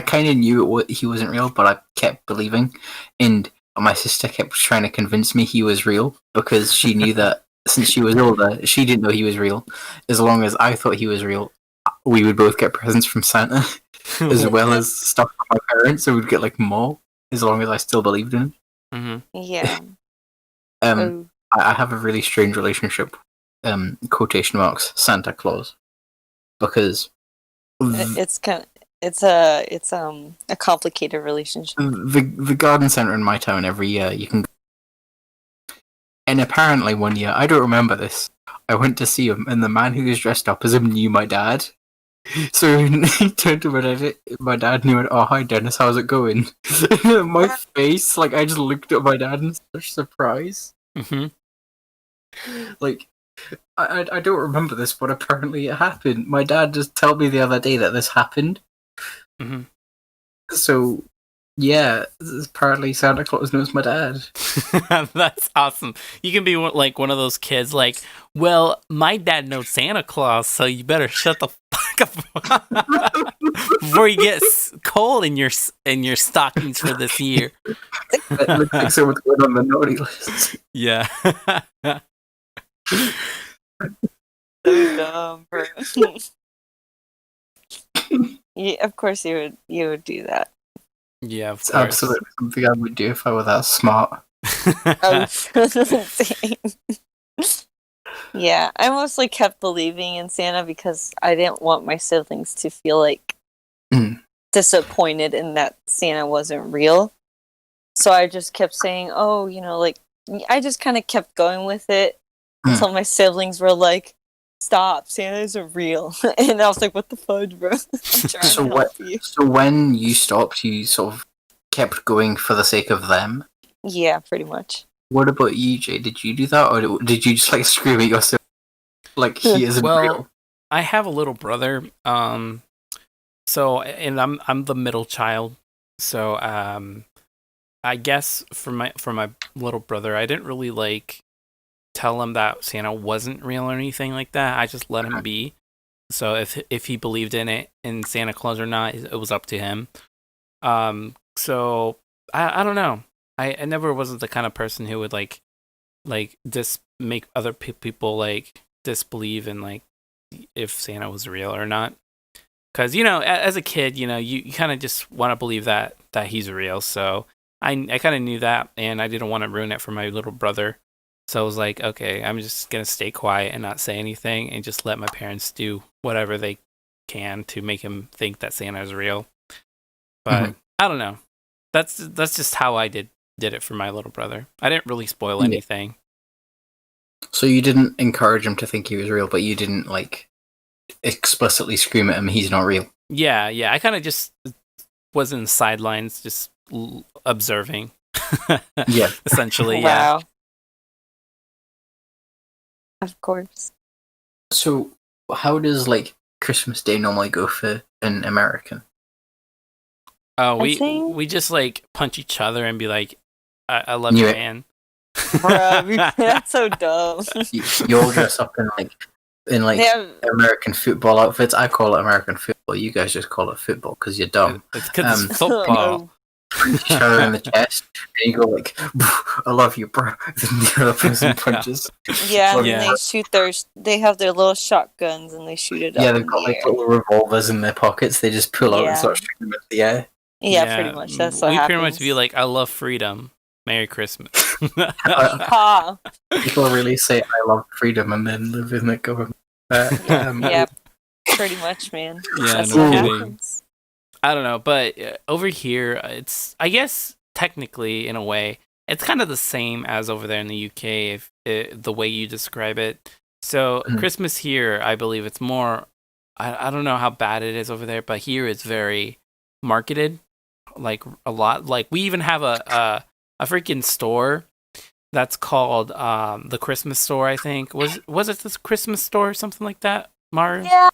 kind of knew he wasn't real, but I kept believing, and my sister kept trying to convince me he was real, because she knew that since she was older, she didn't know he was real. As long as I thought he was real, we would both get presents from Santa, as well as stuff from my parents, so we'd get like more, as long as I still believed in him. Mm-hmm. Yeah. I have a really strange relationship, quotation marks, Santa Claus, because it's a complicated relationship. the garden center in my town every year you can, and apparently one year, I don't remember this, I went to see him, and the man who was dressed up as him knew my dad. So he turned to my dad and he went, "Oh, hi Dennis, how's it going?" My face, like I just looked at my dad in such surprise. Mm-hmm. Like I don't remember this, but apparently it happened. My dad just told me the other day that this happened. Mm-hmm. So yeah, apparently Santa Claus knows my dad. That's awesome. You can be like one of those kids, like, well, my dad knows Santa Claus, so you better shut the fuck up before you get cold in your stockings for this year. It looks like someone's going on the naughty list. Yeah. So dumb, bro. Yeah, of course you would do that. Yeah, of It's course. absolutely something I would do if I were that smart. Oh, yeah, I mostly kept believing in Santa because I didn't want my siblings to feel like disappointed in that Santa wasn't real. So I just kept saying, "Oh, like I just kind of kept going with it until my siblings were like, "Stop, Santa isn't real," and I was like, "What the fudge, bro?" I'm trying to help you. So when you stopped, you sort of kept going for the sake of them? Yeah, pretty much. What about you, Jay? Did you do that, or did you just like scream at yourself like he isn't real? I have a little brother. So and I'm the middle child. So I guess for my little brother, I didn't really like tell him that Santa wasn't real or anything like that. I just let him be. So if he believed in Santa Claus or not, it was up to him. So I don't know. I never wasn't the kind of person who would like make other people like disbelieve in like if Santa was real or not. Because as a kid, you kind of just want to believe that he's real. So I kind of knew that, and I didn't want to ruin it for my little brother. So I was like, okay, I'm just gonna stay quiet and not say anything, and just let my parents do whatever they can to make him think that Santa is real. But I don't know. That's just how I did it for my little brother. I didn't really spoil anything. So you didn't encourage him to think he was real, but you didn't like explicitly scream at him he's not real. Yeah. I kind of just was in the sidelines, just observing. Yeah. Essentially, yeah. Wow. Of course. So how does like Christmas Day normally go for an American? Oh, I think- we just like punch each other and be like, I love you, man. Bruh, that's so dumb. You all dress up in American football outfits. I call it American football. You guys just call it football because you're dumb. It's because it's football. Each other in the chest, and you go like, "I love you, bro." Then the other person punches. Yeah, and Yeah. they shoot they have their little shotguns and they shoot it Yeah, up they've in got the like air. little revolvers in their pockets. They just pull out Yeah. and start shooting them in the air. Yeah, pretty much. That's what we happens. pretty much be like, I love freedom. Merry Christmas. Ha! People really say I love freedom and then live in the government. Yeah, pretty much, man. Yeah, That's no what kidding. happens. I don't know, but over here, it's, I guess, technically, in a way, it's kind of the same as over there in the UK, if the way you describe it. So, Christmas here, I believe it's more, I don't know how bad it is over there, but here it's very marketed, like, a lot. Like, we even have a freaking store that's called the Christmas store, I think. Was it this Christmas store or something like that, Maru? Yeah.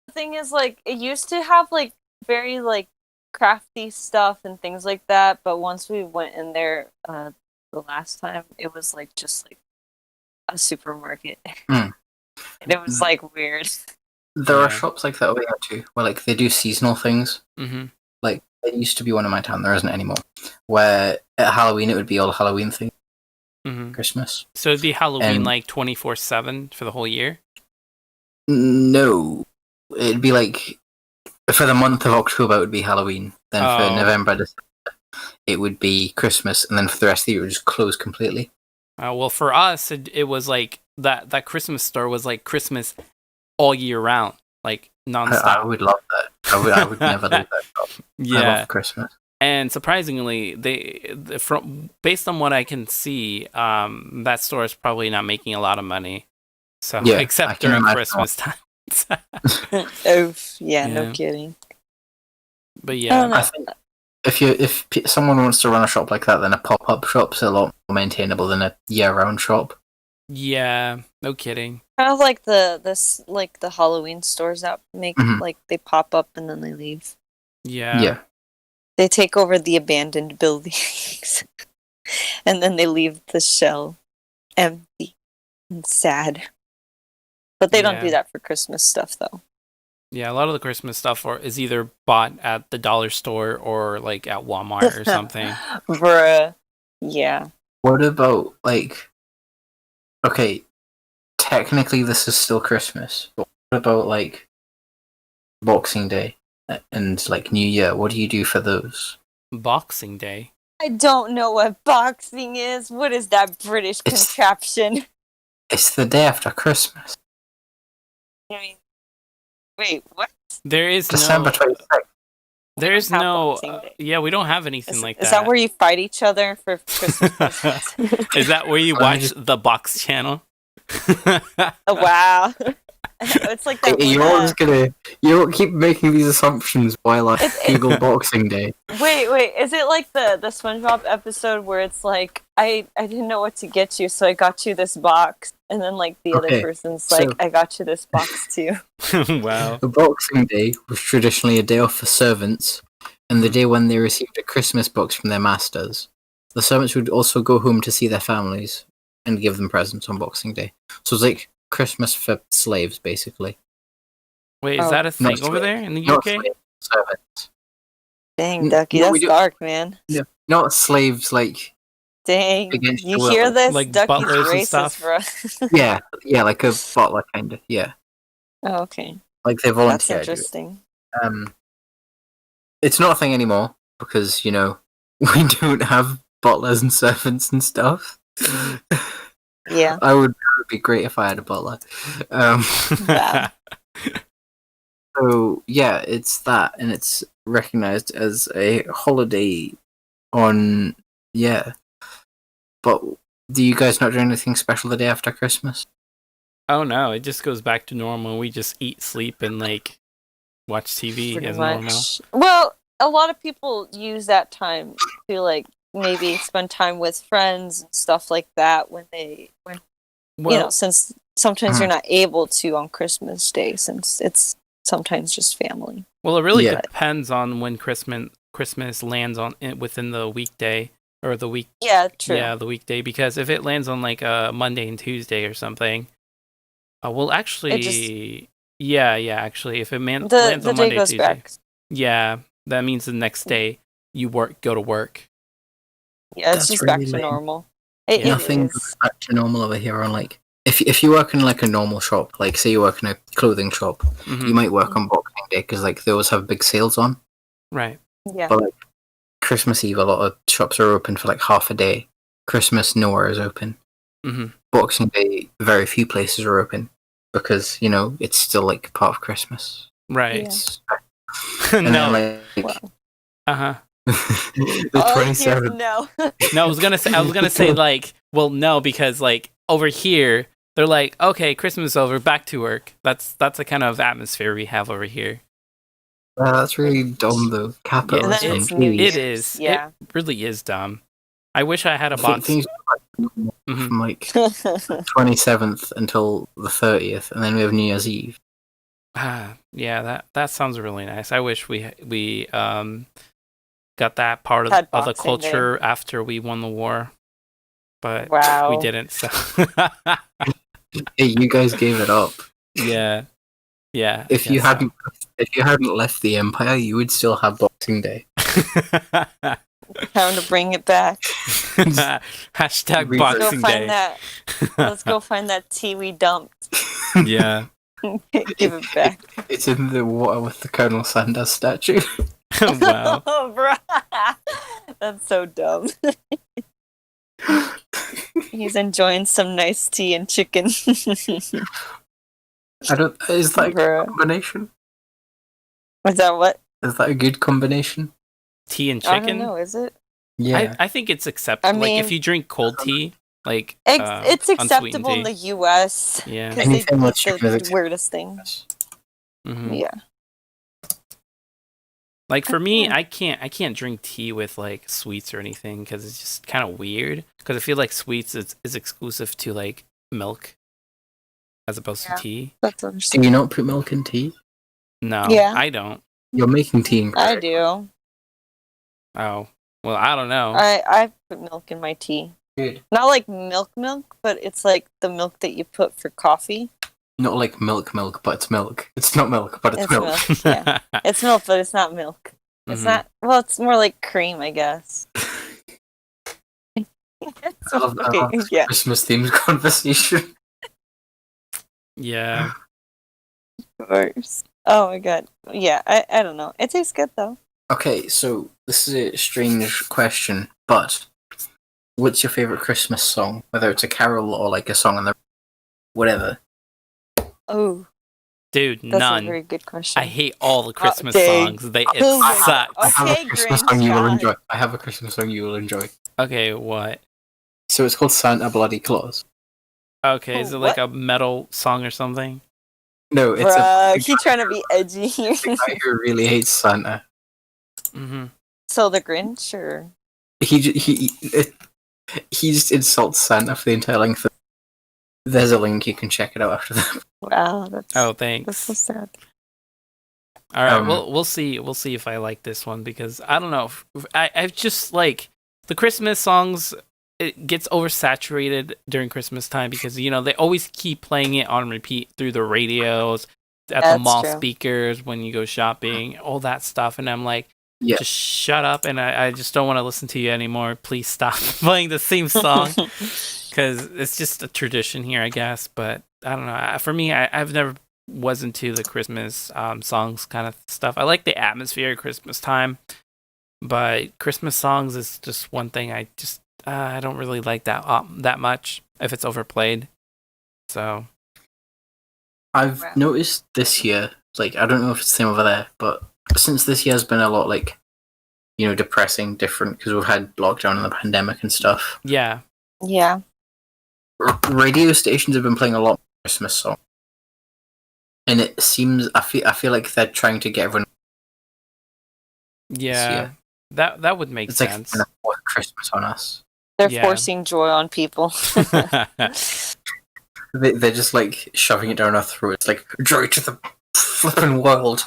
The thing is, like, it used to have, like, very, like, crafty stuff and things like that, but once we went in there the last time, it was, like, just, like, a supermarket. And it was, like, weird. There are shops like that over here too, where like they do seasonal things. Mm-hmm. Like there used to be one in my town, there isn't anymore. Where at Halloween it would be all Halloween things. Christmas. So it'd be Halloween like 24/7 for the whole year? No. It'd be like for the month of October it would be Halloween. Then for November, December, it would be Christmas, and then for the rest of the year it would just close completely. Well, for us, it was like that Christmas store was like Christmas all year round, like nonstop. I would love that. I would never leave that shop. Yeah, I love Christmas. And surprisingly, from based on what I can see, that store is probably not making a lot of money. So Yeah, except during Christmas time. No kidding. But yeah, I think if someone wants to run a shop like that, then a pop-up shop's a lot more maintainable than a year-round shop. Yeah, no kidding. Kind of like the Halloween stores that make like they pop up and then they leave. Yeah. They take over the abandoned buildings, and then they leave the shell empty and sad. But they don't do that for Christmas stuff, though. Yeah, a lot of the Christmas stuff is either bought at the dollar store or like at Walmart or something. Bruh. Yeah. What about like? Okay, technically this is still Christmas, but what about like Boxing Day and like New Year? What do you do for those? Boxing Day? I don't know what boxing is. What is that British contraption? It's the day after Christmas. I mean, wait, what? There is December 26th. There is no. Yeah, we don't have anything like that. Is that where you fight each other for Christmas presents? Is that where you watch the Box channel? Oh, wow. It's like that. You're always gonna. You don't keep making these assumptions while I Google Boxing Day. Wait. Is it like the SpongeBob episode where it's like I didn't know what to get you, so I got you this box, and then like the other person's like, I got you this box too. Wow. The Boxing Day was traditionally a day off for servants and the day when they received a Christmas box from their masters, the servants would also go home to see their families and give them presents on Boxing Day. So it's like Christmas for slaves, basically. Wait, is that a thing over there in the Not UK? slaves, servants. Dang, Ducky, No, we that's don't- dark, man. No, not slaves, like Dang, against you your will. hear this? Like Ducky's butlers and racist, stuff? bro. yeah, like a butler kind of. Yeah, Oh, okay, like they that's volunteer. interesting. It's not a thing anymore because we don't have butlers and servants and stuff. Yeah. It would be great if I had a butler. Wow. So yeah, it's that, and it's recognized as a holiday on But do you guys not do anything special the day after Christmas? Oh no, it just goes back to normal. We just eat, sleep, and like watch TV Pretty as much. normal. Well, a lot of people use that time to like maybe spend time with friends and stuff like that when since sometimes you're not able to on Christmas Day since it's sometimes just family. Well, it really Yeah. depends on when Christmas lands within the weekday or the week. Yeah, true. Yeah, the weekday, because if it lands on like a Monday and Tuesday or something, well, actually, actually, if it lands The on day Monday, goes Tuesday, back. yeah, that means the next day you go to work. Yeah, it's That's just back really to lame. normal. It Nothing is. goes back to normal over here. On like, if you work in like a normal shop, like say you work in a clothing shop, Mhm. you might work on Boxing Day because like they always have big sales on. Right. Yeah. But like Christmas Eve, a lot of shops are open for like half a day. Christmas, nowhere is open. hmm Boxing Day, very few places are open because it's still like part of Christmas. Right. It's, and No. then like Well, Uh-huh. the all I hear is 27th. no. No, I was gonna say like, well, no, because like over here they're like, okay, Christmas is over, back to work. That's the kind of atmosphere we have over here. That's really dumb though. And then Capitalism. it's New It Year's. is. Yeah. It really is dumb. I wish I had a I think box. things go back Mhm. from like 27th until the 30th, and then we have New Year's Eve. Yeah, that sounds really nice. I wish we got that part of Had the Boxing culture after we won the war, but Wow. we didn't. So Hey, you guys gave it up. yeah. I If you guess so. hadn't left the Empire, you would still have Boxing Day. Time to bring it back. Hashtag Let's Go Boxing find Day. that. Let's go find that tea we dumped. Yeah. Give it back. It's in the water with the Colonel Sanders statue. Wow. Oh, bro. That's so dumb. He's enjoying some nice tea and chicken. Is that a good Bruh. combination? Is that what? Is that a good combination? Tea and I don't chicken? know, is it? Yeah. I think it's acceptable. I like if mean- you drink cold tea, like It's unsweetened acceptable in tea. the US. Yeah. Because they Anything do with sugar is the acceptable. weirdest things. Mhm. Yeah. Like for me, Yeah. I can't drink tea with like sweets or anything because it's just kind of weird. Because I feel like sweets is exclusive to like milk, as opposed Yeah. to tea. That's Do understandable. you not put milk in tea? No, Yeah. I don't. You're making tea in I do. Oh, well, I don't know. I put milk in my tea. Good. Not like milk, but it's like the milk that you put for coffee. Not like milk, but it's milk. It's not milk, but it's It's milk. milk. Yeah. It's milk, but it's not milk. It's Mhm. not. Well, it's more like cream, I guess. I love that. Okay, yeah. Christmas themed conversation. Yeah. Of course. Oh my god. Yeah, I don't know. It tastes good though. Okay, so this is a strange question, but what's your favorite Christmas song? Whether it's a carol or like a song on the whatever. Oh, Dude, that's a none. very good question. I hate all the Christmas dang. songs. It Oh my sucks. I have Okay, a Christmas Grinch song you will God. enjoy. I have a Christmas song you will enjoy. Okay, what? So it's called Santa Bloody Claus. Okay, is Oh, it like what? a metal song or something? No, it's Bruh, a he trying to be edgy. guy who really hates Santa. Mm-hmm. So the Grinch, or He just insults Santa for the entire length of. There's a link, you can check it out after that. wow, Oh, that's so thanks. sad. All right, well, we'll see. We'll see if I like this one because I don't know. I've just like the Christmas songs. It gets oversaturated during Christmas time because they always keep playing it on repeat through the radios, at the That's mall true. speakers when you go shopping, all that stuff, and I'm like, Yeah. just shut up, and I just don't want to listen to you anymore. Please stop playing the same song because it's just a tradition here, I guess. But I don't know. For me, I've never was into the Christmas songs kind of stuff. I like the atmosphere at Christmas time, but Christmas songs is just one thing I don't really like that much if it's overplayed. So I've noticed this year, like I don't know if it's the same over there, but since this year has been a lot like depressing, different because we've had lockdown and the pandemic and stuff. Yeah. Yeah. Radio stations have been playing a lot of Christmas songs. And it seems I feel like they're trying to get everyone. Yeah, that would make sense. Like force Christmas on us. They're forcing joy on people. They're just like shoving it down our throats, like joy to the flipping world.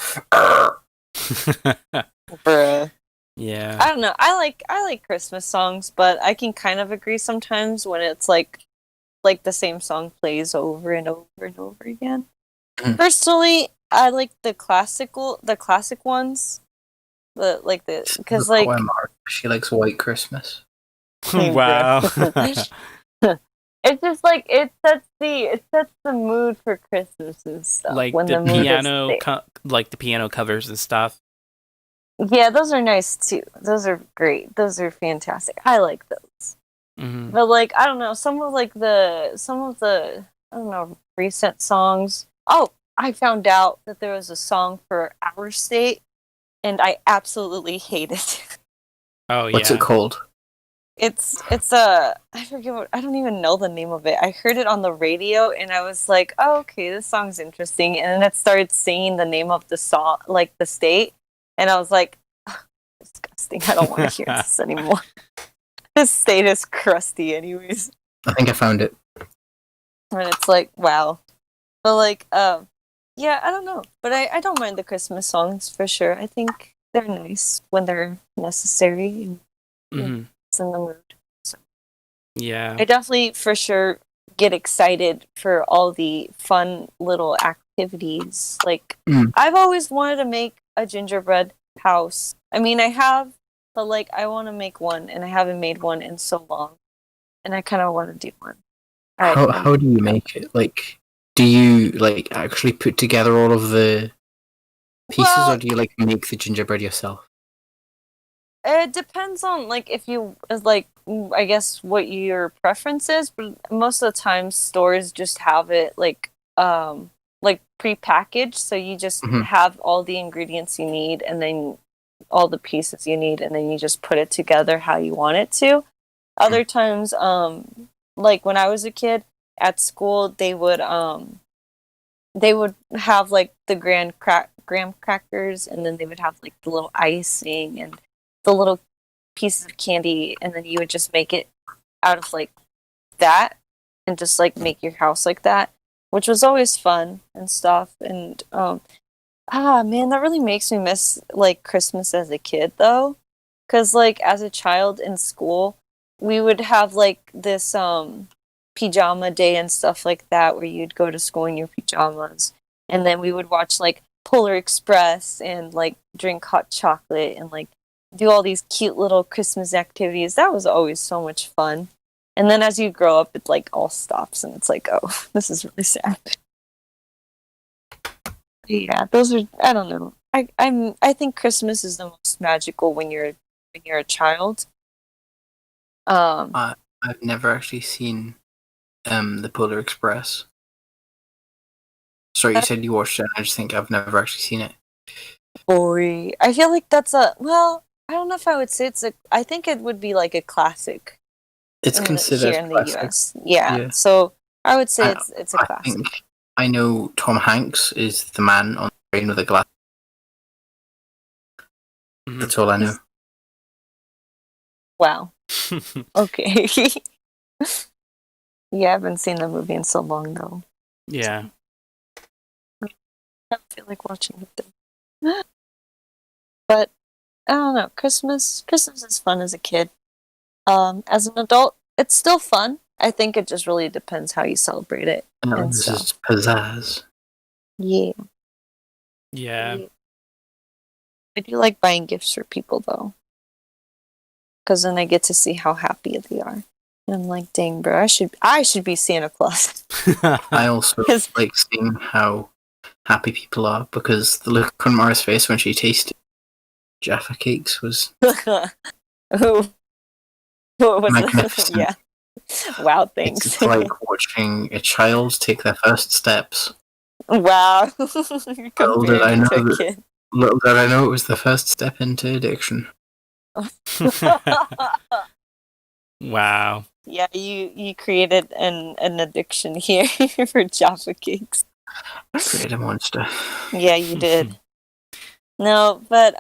Bruh. Yeah. I don't know. I like Christmas songs, but I can kind of agree sometimes when it's like the same song plays over and over and over again. Personally, I like the classic ones. Because like she likes White Christmas. Wow. It's just like it sets the mood for Christmas and stuff. Like when the mood piano, like the piano covers and stuff. Yeah, those are nice too. Those are great. Those are fantastic. I like those. Mm-hmm. But like I don't know, some of the I don't know recent songs. Oh, I found out that there was a song for Our State, and I absolutely hate it. Oh yeah. What's it called? It's I forget I don't even know the name of it. I heard it on the radio and I was like, oh, okay, this song's interesting. And then it started singing the name of the song, like the state, and I was like, disgusting. I don't want to hear this anymore. This state is crusty, anyways. I think I found it. And it's like, wow. But like, yeah, I don't know. But I don't mind the Christmas songs for sure. I think they're nice when they're necessary and it's in the mood. So yeah. I definitely for sure get excited for all the fun little activities. Like I've always wanted to make a gingerbread house. I mean, I have, but like I want to make one, and I haven't made one in so long, and I kind of want to do one. How do you make it? Like, do you like actually put together all of the pieces, or do you like make the gingerbread yourself? It depends on like if you like, I guess what your preference is, but most of the time stores just have it like prepackaged, so you just have all the ingredients you need and then all the pieces you need, and then you just put it together how you want it to. Other times, like when I was a kid at school, they would have like the graham crackers, and then they would have like the little icing and the little pieces of candy, and then you would just make it out of like that and just like make your house like that, which was always fun and stuff. And man, that really makes me miss like Christmas as a kid though, because like as a child in school we would have like this pajama day and stuff like that, where you'd go to school in your pajamas, and then we would watch like Polar Express and like drink hot chocolate and like do all these cute little Christmas activities. That was always so much fun. And then as you grow up, it like all stops, and it's like, oh, this is really sad. Yeah, those are, I don't know. I think Christmas is the most magical when you're a child. I've never actually seen the Polar Express. Sorry, you said you watched it. I just think I've never actually seen it. Boy, I feel like that's I don't know if I would say I think it would be like a classic. It's considered here in classic. the US. Yeah. So I would say it's a classic. I know Tom Hanks is the man on the train with a glass. That's all I know. Wow. Okay. Yeah, I haven't seen the movie in so long though. Yeah. I don't feel like watching it though. But I don't know. Christmas is fun as a kid. As an adult, it's still fun. I think it just really depends how you celebrate it. And This so, is pizzazz. yeah. Yeah. I do like buying gifts for people though, because then I get to see how happy they are. And I'm like, dang, bro, I should be Santa Claus. I also like seeing how happy people are, because the look on Mara's face when she tasted Jaffa cakes was Who? What was magnificent. Yeah. Wow, thanks. It's like watching a child take their first steps. Wow. Little did I know it was the first step into addiction. Wow. Yeah, you created an addiction here for Jaffa cakes. Create a monster. Yeah, you did. No, but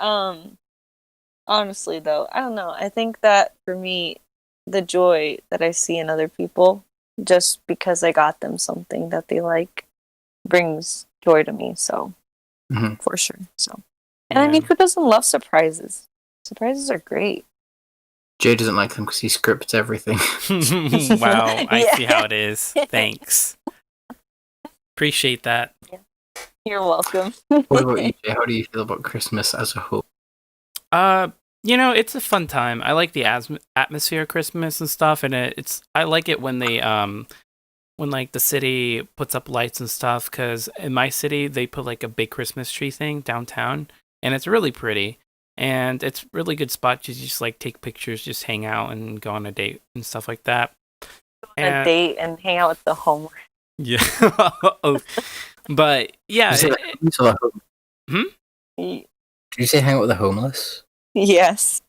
honestly though, I don't know. I think that for me, the joy that I see in other people, just because I got them something that they like, brings joy to me. So for sure. So, and I mean, who doesn't love surprises? Surprises are great. Jay doesn't like them because he scripts everything. Wow, I see how it is. Thanks. Appreciate that. You're welcome. What about you, Jay? How do you feel about Christmas as a whole? It's a fun time. I like the atmosphere of Christmas and stuff, and I like it when they when like the city puts up lights and stuff, because in my city they put like a big Christmas tree thing downtown, and it's really pretty, and it's really good spot to just like take pictures, just hang out and go on a date and stuff like that. A date and hang out with the homeless. Yeah. But yeah. Did you say hang out with the homeless? Yes.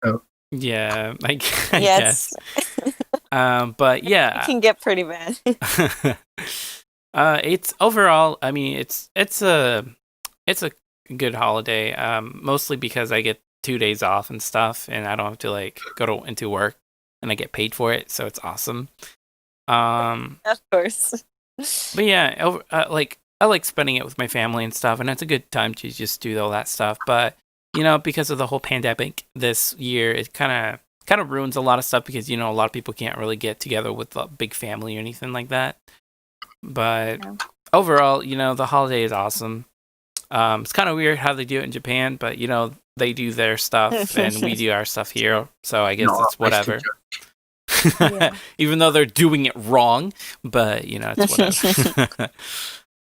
Oh. Yeah, I yes. guess. But yeah, it can get pretty bad. It's overall, I mean, it's a good holiday. Mostly because I get 2 days off and stuff, and I don't have to like go into work, and I get paid for it, so it's awesome. Of course. But yeah, I like spending it with my family and stuff, and it's a good time to just do all that stuff. But because of the whole pandemic this year, it kind of ruins a lot of stuff, because a lot of people can't really get together with a big family or anything like that. But overall, the holiday is awesome. It's kind of weird how they do it in Japan, but they do their stuff and we do our stuff here, so I guess it's whatever. Even though they're doing it wrong, but it's whatever.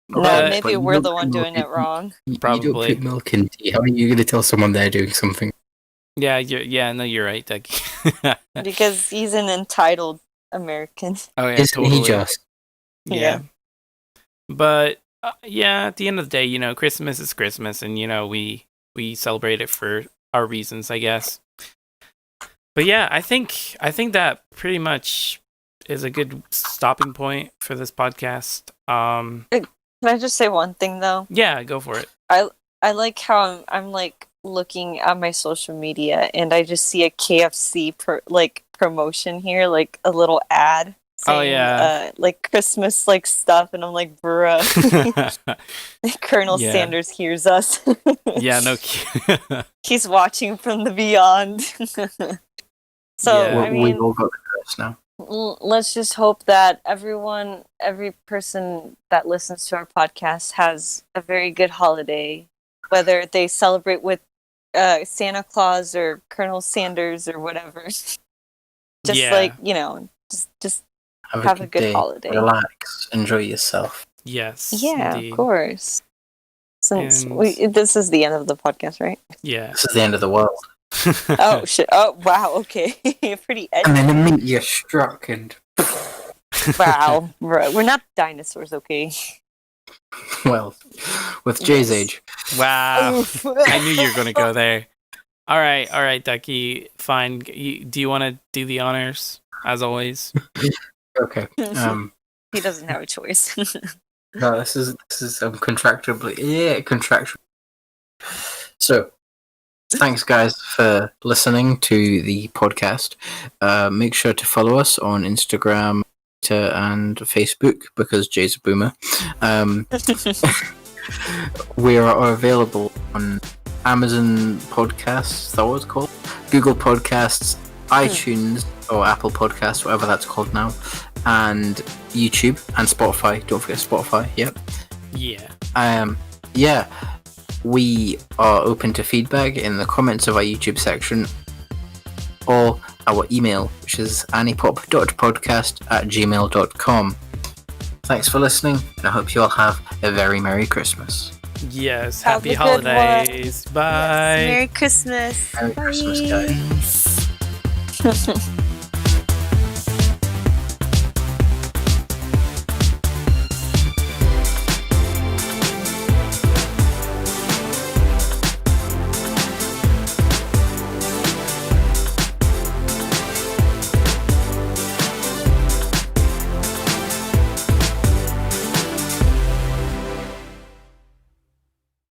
No, maybe we're the one doing it wrong. Probably. You don't put milk in tea. How are you going to tell someone they're doing something? Yeah, you're right, Doug. Because he's an entitled American. Oh yeah, Isn't totally. he just? Yeah. But at the end of the day, Christmas is Christmas, and we celebrate it for our reasons, I guess. But yeah, I think that pretty much is a good stopping point for this podcast. Can I just say one thing though? Yeah, go for it. I like how I'm like looking at my social media and I just see a KFC promotion here, like a little ad saying, like Christmas like stuff, and I'm like, bruh. Colonel Sanders hears us. Yeah, no. He's watching from the beyond. So I mean, we've all got the curse now. Let's just hope that every person that listens to our podcast has a very good holiday, whether they celebrate with Santa Claus or Colonel Sanders or whatever. Just just have a good holiday. Relax, enjoy yourself. Yes. Yeah, indeed. Of course. Since this is the end of the podcast, right? Yeah. This is the end of the world. Oh shit! Oh wow! Okay, pretty edgy. And then the meteor struck and. Wow, right. We're not dinosaurs, okay? Well, with Jay's age. Wow, I knew you were going to go there. All right, Ducky. Fine. Do you want to do the honors as always? Okay. He doesn't have a choice. No, this is contractually. Yeah, contractual. So. Thanks, guys, for listening to the podcast. Make sure to follow us on Instagram, Twitter, and Facebook, because Jay's a boomer. We are available on Amazon Podcasts, is that what it's called? Google Podcasts, iTunes, or Apple Podcasts, whatever that's called now, and YouTube and Spotify. Don't forget Spotify. Yep. Yeah. Yeah. We are open to feedback in the comments of our YouTube section or our email, which is anipop.podcast@gmail.com. Thanks for listening, and I hope you all have a very Merry Christmas. Yes. Have Happy a good one. holidays. Bye. Yes, Merry Christmas. Merry Christmas, guys. Bye.